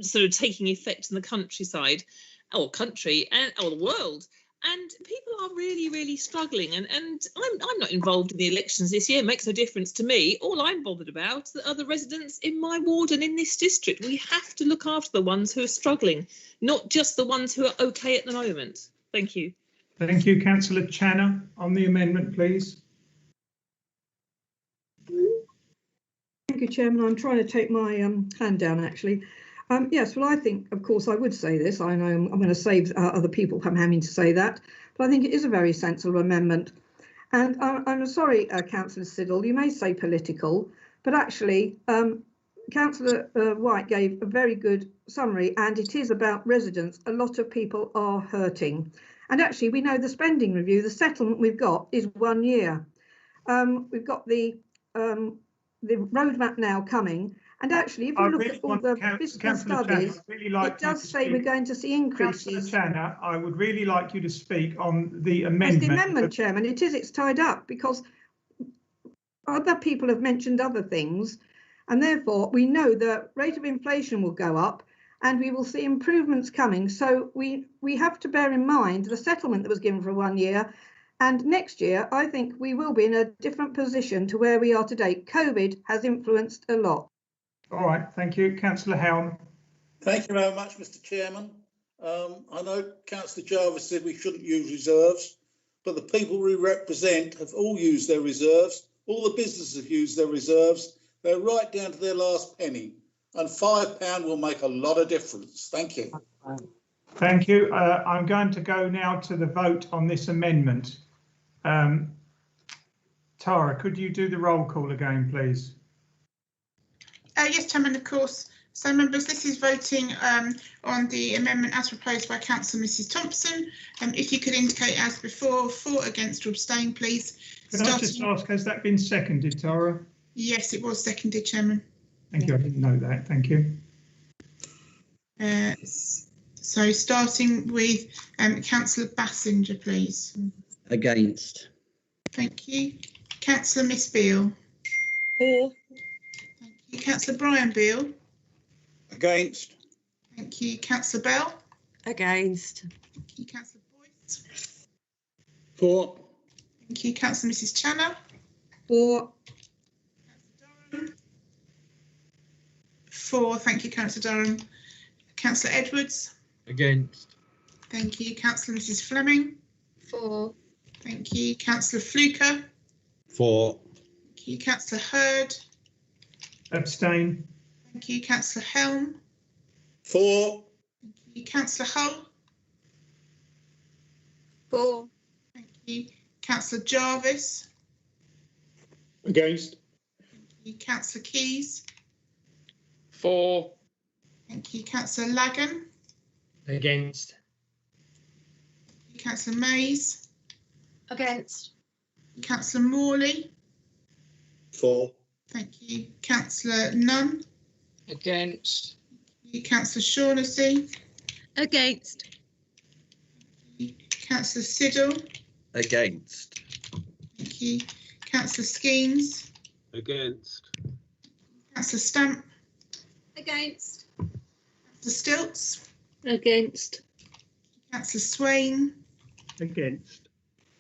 sort of taking effect in the countryside, or country, or the world. And people are really, really struggling. And I'm not involved in the elections this year. It makes no difference to me. All I'm bothered about are the residents in my ward and in this district. We have to look after the ones who are struggling, not just the ones who are OK at the moment. Thank you. Thank you, Councillor Channer. On the amendment, please. Thank you, Chairman. I'm trying to take my hand down, actually. Yes, well, I think, of course, I would say this. I know I'm going to save other people from having to say that, but I think it is a very sensible amendment. And I'm sorry, Councillor Siddle, you may say political, but actually, Councillor White gave a very good summary, and it is about residents. A lot of people are hurting. And actually, we know the spending review, the settlement we've got is 1 year. We've got the roadmap now coming. And actually, if you look at all the business studies, it does say we're going to see increases. Councillor Channer, I would really like you to speak on the amendment. Yes, the amendment, Chairman, it's tied up because other people have mentioned other things, and therefore we know the rate of inflation will go up and we will see improvements coming. So we have to bear in mind the settlement that was given for 1 year And next year, I think we will be in a different position to where we are today. COVID has influenced a lot. All right, thank you. Councillor Helm. Thank you very much, Mr. Chairman. I know Councillor Jarvis said we shouldn't use reserves, but the people we represent have all used their reserves. All the businesses have used their reserves. They're right down to their last penny. And £5 will make a lot of difference. Thank you. Thank you. I'm going to go now to the vote on this amendment. Tara, could you do the roll call again, please? Yes, Chairman, of course. So, members, this is voting on the amendment as proposed by Councillor Mrs Thompson. If you could indicate as before, for, against or abstain, please. Could I just ask, has that been seconded, Tara? Yes, it was seconded, Chairman. Thank you. I didn't know that. Thank you. So, starting with Councillor Bassinger, please. Against. Thank you. Councillor Miss Beale. For. Thank you. Councillor Brian Beale. Against. Thank you. Councillor Bell. Against. Thank you. Councillor Boyce. For. Thank you. Councillor Mrs Channer. For. For. Thank you, Councillor Durham. Councillor Edwards. Against. Thank you. Councillor Mrs Fleming. For. Thank you. Councillor Fluker. For. Thank you. Councillor Hurd. Abstain. Thank you. Councillor Helm. For. Thank you. Councillor Hull. For. Thank you. Councillor Jarvis. Against. Thank you. Councillor Keys. For. Thank you. Councillor Lagan. Against. Thank you. Councillor Mays. Against. Councillor Morley. For. Thank you. Councillor Nunn. Against. Thank you. Councillor Shaughnessy. Against. Councillor Siddle. Against. Thank you. Councillor Skeens. Against. Councillor Stamp. Against. Councillor Stilts. Against. Councillor Swain. Against.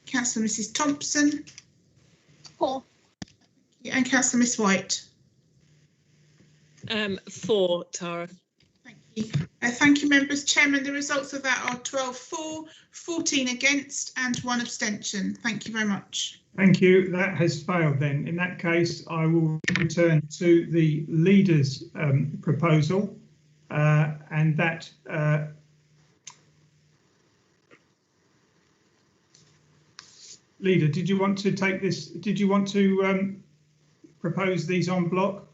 Councillor Mrs Thompson. For. And Councillor Miss White. For, Tara. Thank you. Thank you, members. Chairman, the results of that are 12 for, 14 against and 1 abstention. Thank you very much. Thank you. That has failed then. In that case, I will return to the leader's proposal and that Leader, did you want to take this? Did you want to propose these en bloc?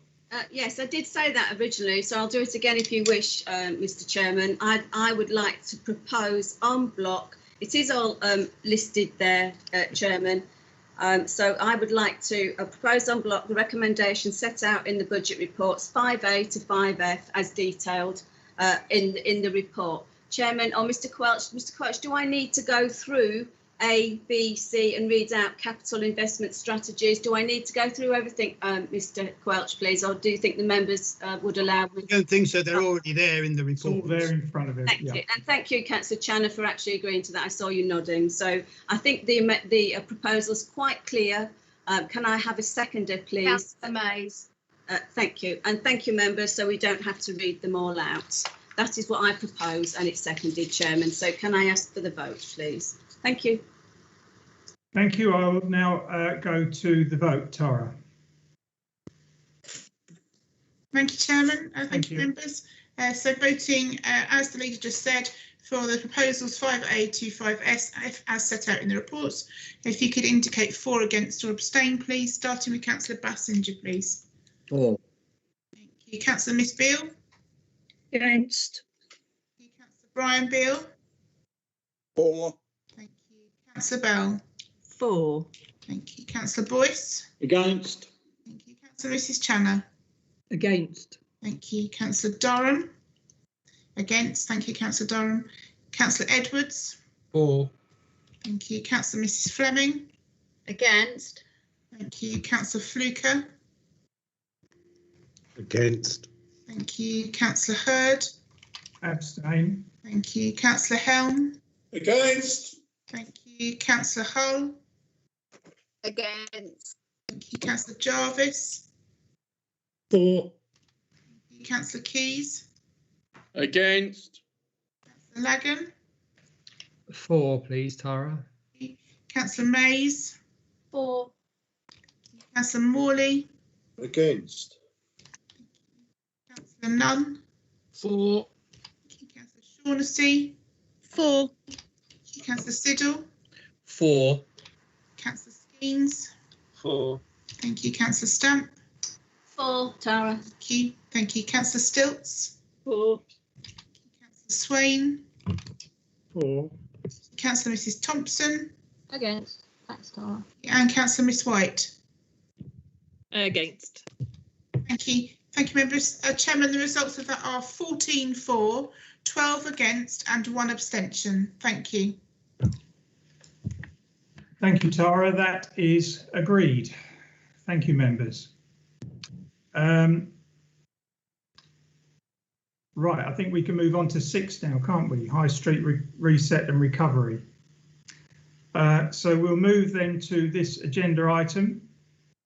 Yes, I did say that originally, so I'll do it again if you wish, Mr Chairman. I would like to propose en bloc. It is all listed there, Chairman. So I would like to propose en bloc the recommendations set out in the budget reports 5A to 5F as detailed in the report. Chairman, or Mr Quelch, do I need to go through A, B, C and read out capital investment strategies? Do I need to go through everything, Mr Quelch, please, or do you think the members would allow me? I don't think so. They're already there in the report. It's all there in front of it. Thank you, and thank you, Councillor Channer, for actually agreeing to that. I saw you nodding. So I think the proposal is quite clear. Can I have a seconder, please? Councillor Mays. Thank you, and thank you, members. So we don't have to read them all out. That is what I propose, and it's seconded, Chairman. So can I ask for the vote, please? Thank you. Thank you. I will now go to the vote. Tara. Thank you, Chairman. Thank you, you. members. So voting, as the leader just said, for the proposals 5A to 5S as set out in the reports. If you could indicate for, against or abstain, please, starting with Councillor Bassinger, please. For. Thank you. Councillor Miss Beale. Against. Thank you. Councillor Brian Beale. For. Thank you. Councillor Bell. For. Thank you. Councillor Boyce. Against. Thank you. Councillor Mrs Channer. Against. Thank you. Councillor Durham. Against. Thank you, Councillor Durham. Councillor Edwards. For. Thank you. Councillor Mrs Fleming. Against. Thank you. Councillor Fluker. Against. Thank you. Councillor Hurd. Abstain. Thank you. Councillor Helm. Against. Thank you. you, Councillor Hull. Against. Thank you, Councillor Jarvis. For. Thank you, Councillor Keys. Against. Councillor Lagan. 4, please, Tara. Councillor Mays. For. Councillor Morley. Against. Councillor Nunn. For. Councillor Shaughnessy. 4. Councillor Siddle. 4. Councillor Skeens. 4. Thank you, Councillor Stamp. 4, Tara. Thank you. Thank you, Councillor Stilts. 4. Councillor Swain. 4. Councillor Mrs Thompson. Against. Thanks, Tara. And Councillor Miss White. Against. Thank you. Thank you, members. Chairman, the results of that are 14 for, 12 against and 1 abstention. Thank you. Thank you, Tara. That is agreed. Thank you, members. Right, I think we can move on to 6 now, can't we? High Street Reset and Recovery. So we'll move then to this agenda item,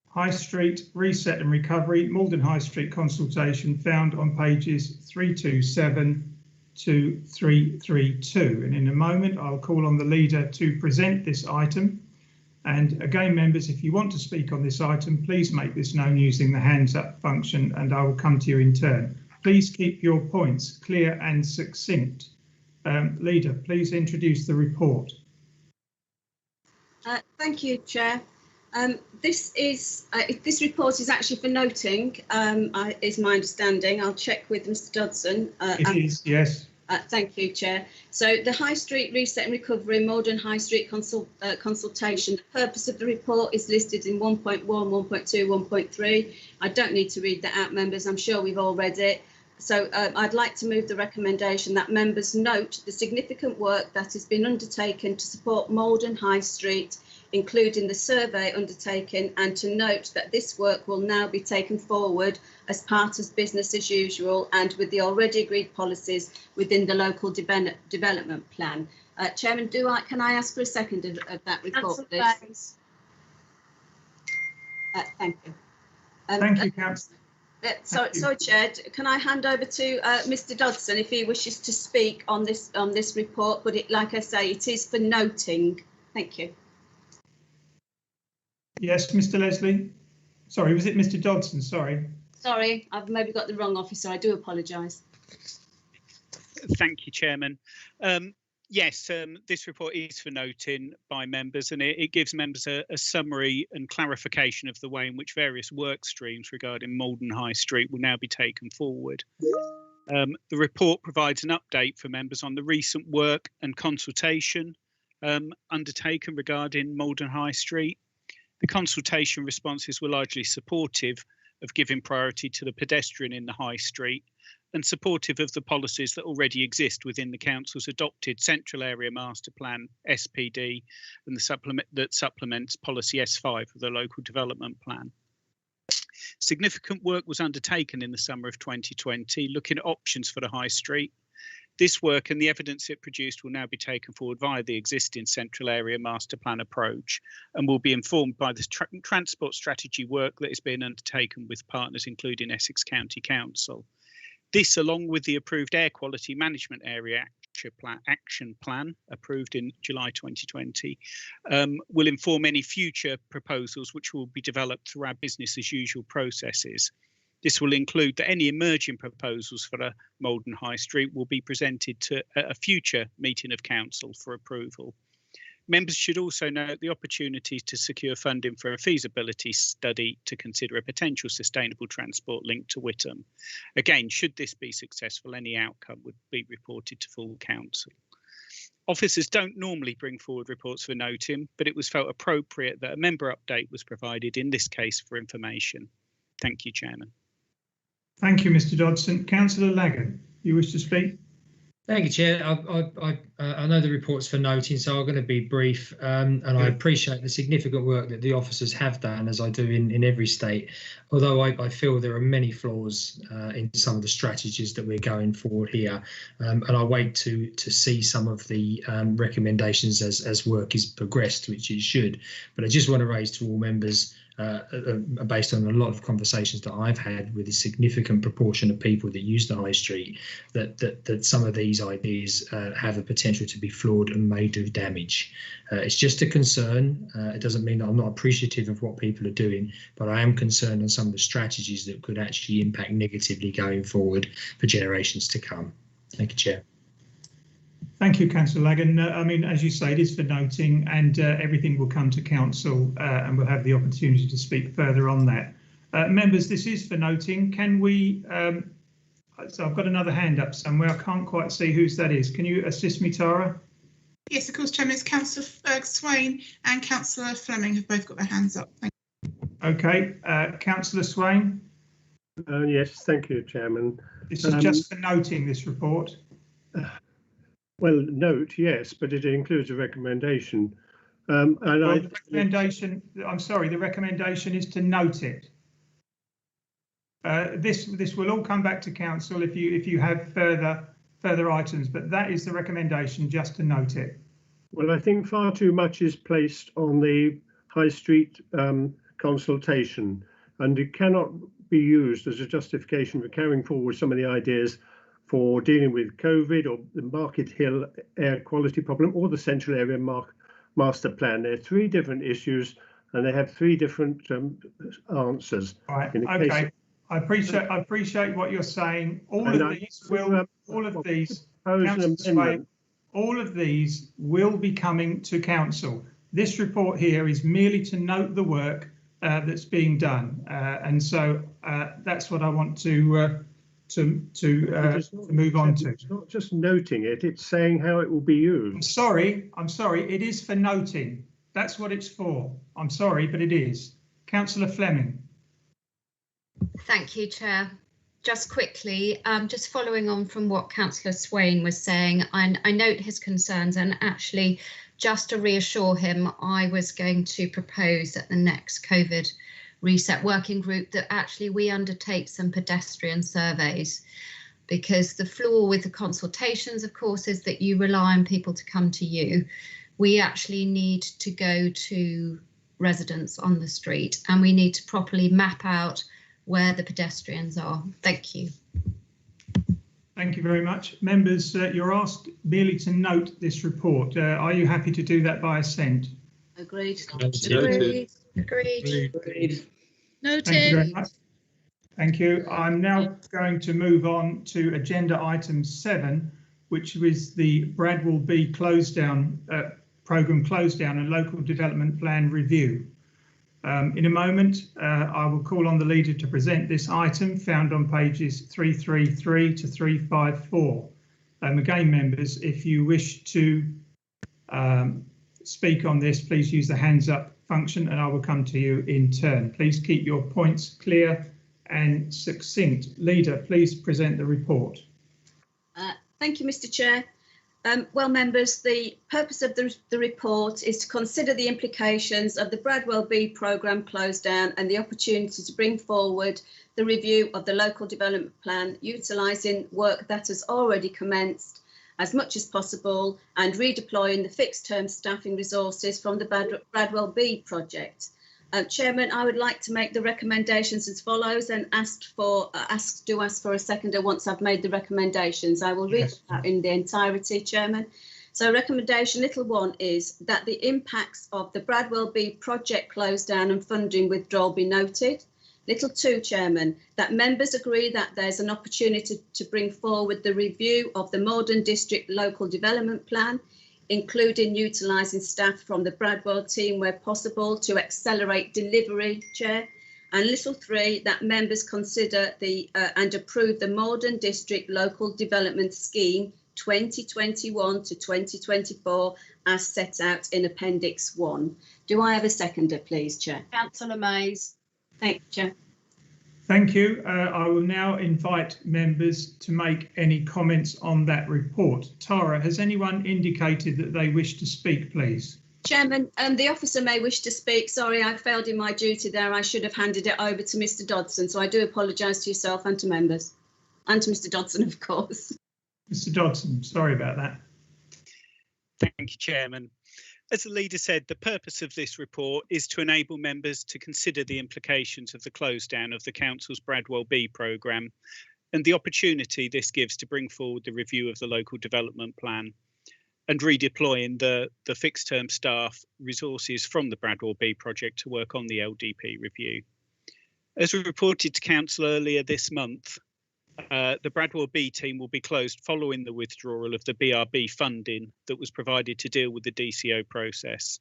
High Street Reset and Recovery, Maldon High Street Consultation, found on pages 327 to 332. And in a moment, I'll call on the leader to present this item. And again, members, if you want to speak on this item, please make this known using the hands up function and I will come to you in turn. Please keep your points clear and succinct. Leader, please introduce the report. Thank you, Chair. This report is actually for noting, is my understanding. I'll check with Mr Dodson. It is, yes. Thank you, Chair. So the High Street Reset and Recovery Maldon High Street Consultation, the purpose of the report is listed in 1.1, 1.2, 1.3. I don't need to read that out, members. I'm sure we've all read it. So I'd like to move the recommendation that members note the significant work that has been undertaken to support Maldon High Street, including the survey undertaken, and to note that this work will now be taken forward as part of business as usual and with the already agreed policies within the local development plan. Chairman, can I ask for a second of that report, please? Thank you. Thank you, Councillor. Sorry, Chair. Can I hand over to Mr Dodson if he wishes to speak on this report? But like I say, it is for noting. Thank you. Yes, Mr Leslie. Sorry, was it Mr Dodson? Sorry. Sorry, I've maybe got the wrong officer. I do apologise. Thank you, Chairman. Yes, this report is for noting by members, and it gives members a summary and clarification of the way in which various work streams regarding Maldon High Street will now be taken forward. The report provides an update for members on the recent work and consultation undertaken regarding Maldon High Street. The consultation responses were largely supportive of giving priority to the pedestrian in the High Street and supportive of the policies that already exist within the Council's adopted Central Area Master Plan, SPD, and that supplements Policy S5 of the Local Development Plan. Significant work was undertaken in the summer of 2020, looking at options for the High Street. This work and the evidence it produced will now be taken forward via the existing Central Area Master Plan approach and will be informed by the transport strategy work that is being undertaken with partners including Essex County Council. This, along with the approved Air Quality Management Area Action Plan, approved in July 2020, will inform any future proposals which will be developed through our business as usual processes. This will include that any emerging proposals for the Maldon High Street will be presented to a future meeting of Council for approval. Members should also note the opportunities to secure funding for a feasibility study to consider a potential sustainable transport link to Whittam. Again, should this be successful, any outcome would be reported to full Council. Officers don't normally bring forward reports for noting, but it was felt appropriate that a member update was provided in this case for information. Thank you, Chairman. Thank you, Mr Dodson. Councillor Lagan, you wish to speak? Thank you, Chair. I know the report's for noting, so I'm going to be brief, and I appreciate the significant work that the officers have done, as I do in every state, although I feel there are many flaws in some of the strategies that we're going forward here, and I wait to see some of the recommendations as work is progressed, which it should. But I just want to raise to all members, based on a lot of conversations that I've had with a significant proportion of people that use the high street, that some of these ideas have the potential to be flawed and may do damage. It's just a concern. It doesn't mean that I'm not appreciative of what people are doing, but I am concerned on some of the strategies that could actually impact negatively going forward for generations to come. Thank you, Chair. Thank you, Councillor Lagan. I mean, as you say, it is for noting, and everything will come to council, and we'll have the opportunity to speak further on that. Members, this is for noting. Can we? So I've got another hand up somewhere. I can't quite see whose that is. Can you assist me, Tara? Yes, of course, Chairman. It's Councillor Swain and Councillor Fleming have both got their hands up. Thank you. Okay, Councillor Swain. Yes, thank you, Chairman. This is just for noting this report. Well, note, yes, but it includes a recommendation. The recommendation, I'm sorry, the recommendation is to note it. This will all come back to council if you have further items, but that is the recommendation, just to note it. Well, I think far too much is placed on the high street consultation, and it cannot be used as a justification for carrying forward some of the ideas for dealing with COVID or the Market Hill air quality problem or the Central Area Master Plan. There are three different issues and they have three different answers. All right, okay. I appreciate what you're saying. All of these will be coming to council. This report here is merely to note the work that's being done, and so that's what I want to move on to. It's not just noting it, it's saying how it will be used. I'm sorry, it is for noting. That's what it's for. I'm sorry, but it is. Councillor Fleming. Thank you, Chair. Just quickly, just following on from what Councillor Swain was saying, I note his concerns, and actually just to reassure him, I was going to propose at the next COVID Reset working group that actually we undertake some pedestrian surveys, because the flaw with the consultations, of course, is that you rely on people to come to you. We actually need to go to residents on the street, and we need to properly map out where the pedestrians are. Thank you. Thank you very much. Members, you're asked merely to note this report. Are you happy to do that by assent? Agreed. Agreed. Noted. Thank you very much. Thank you. I'm now going to move on to agenda item 7, which was the Bradwell B Closedown programme Closedown and Local Development Plan Review. In a moment, I will call on the leader to present this item found on pages 333 to 354. Again, members, if you wish to speak on this, please use the hands up function and I will come to you in turn. Please keep your points clear and succinct. Leader, please present the report. Thank you, Mr. Chair. Well, members, the purpose of the report is to consider the implications of the Bradwell B programme Closedown and the opportunity to bring forward the review of the local development plan, utilising work that has already commenced as much as possible and redeploying the fixed term staffing resources from the Bradwell B project. Chairman, I would like to make the recommendations as follows and ask for a seconder once I've made the recommendations. I will read that in the entirety, Chairman. So recommendation little 1 is that the impacts of the Bradwell B project close down and funding withdrawal be noted. Little 2, Chairman, that members agree that there's an opportunity to bring forward the review of the Maldon District Local Development Plan, including utilising staff from the Bradwell team where possible to accelerate delivery, Chair. And little 3, that members consider and approve the Maldon District Local Development Scheme 2021 to 2024 as set out in Appendix 1. Do I have a seconder, please, Chair? Councillor Mays. Thank you, Chair. Thank you. I will now invite members to make any comments on that report. Tara, has anyone indicated that they wish to speak, please? Chairman, the officer may wish to speak. Sorry, I failed in my duty there. I should have handed it over to Mr. Dodson, so I do apologise to yourself and to members, and to Mr. Dodson, of course. Mr. Dodson, sorry about that. Thank you, Chairman. As the leader said, the purpose of this report is to enable members to consider the implications of the close down of the Council's Bradwell B programme and the opportunity this gives to bring forward the review of the local development plan and redeploying the fixed term staff resources from the Bradwell B project to work on the LDP review. As we reported to Council earlier this month, the Bradwell B team will be closed following the withdrawal of the BRB funding that was provided to deal with the DCO process.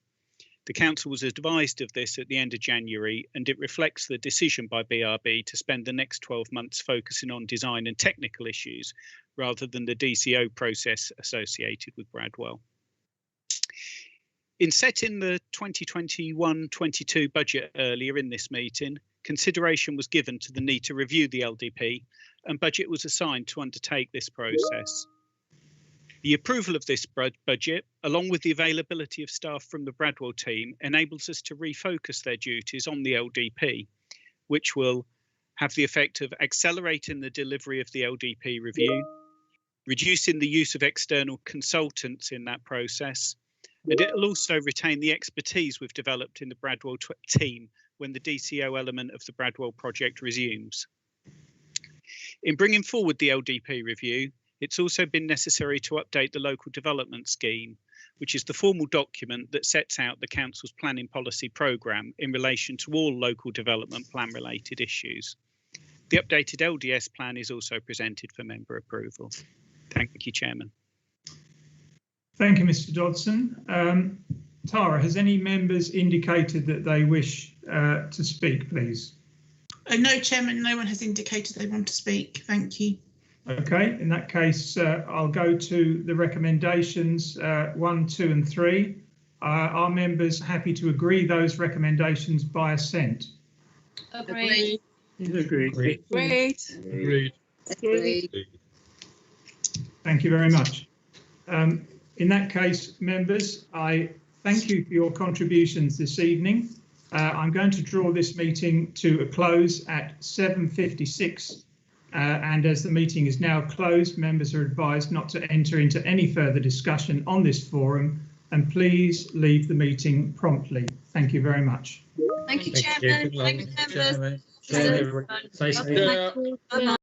The Council was advised of this at the end of January, and it reflects the decision by BRB to spend the next 12 months focusing on design and technical issues rather than the DCO process associated with Bradwell. In setting the 2021-22 budget earlier in this meeting, consideration was given to the need to review the LDP, and budget was assigned to undertake this process. The approval of this budget, along with the availability of staff from the Bradwell team, enables us to refocus their duties on the LDP, which will have the effect of accelerating the delivery of the LDP review, reducing the use of external consultants in that process, and it will also retain the expertise we've developed in the Bradwell team when the DCO element of the Bradwell project resumes. In bringing forward the LDP review, it's also been necessary to update the local development scheme, which is the formal document that sets out the Council's planning policy programme in relation to all local development plan related issues. The updated LDS plan is also presented for member approval. Thank you, Chairman. Thank you, Mr. Dodson. Tara, has any members indicated that they wish to speak, please? No, Chairman, no one has indicated they want to speak. Thank you. Okay, in that case, I'll go to the recommendations 1, 2 and 3. Are members happy to agree those recommendations by assent? Agreed. Agreed. Agreed. Agreed. Agreed. Thank you very much. In that case, members, I thank you for your contributions this evening. I'm going to draw this meeting to a close at 7:56, and as the meeting is now closed, members are advised not to enter into any further discussion on this forum, and please leave the meeting promptly. Thank you very much. Thank you, Chairman. Thank you, members. Everyone. Stay safe. Bye-bye.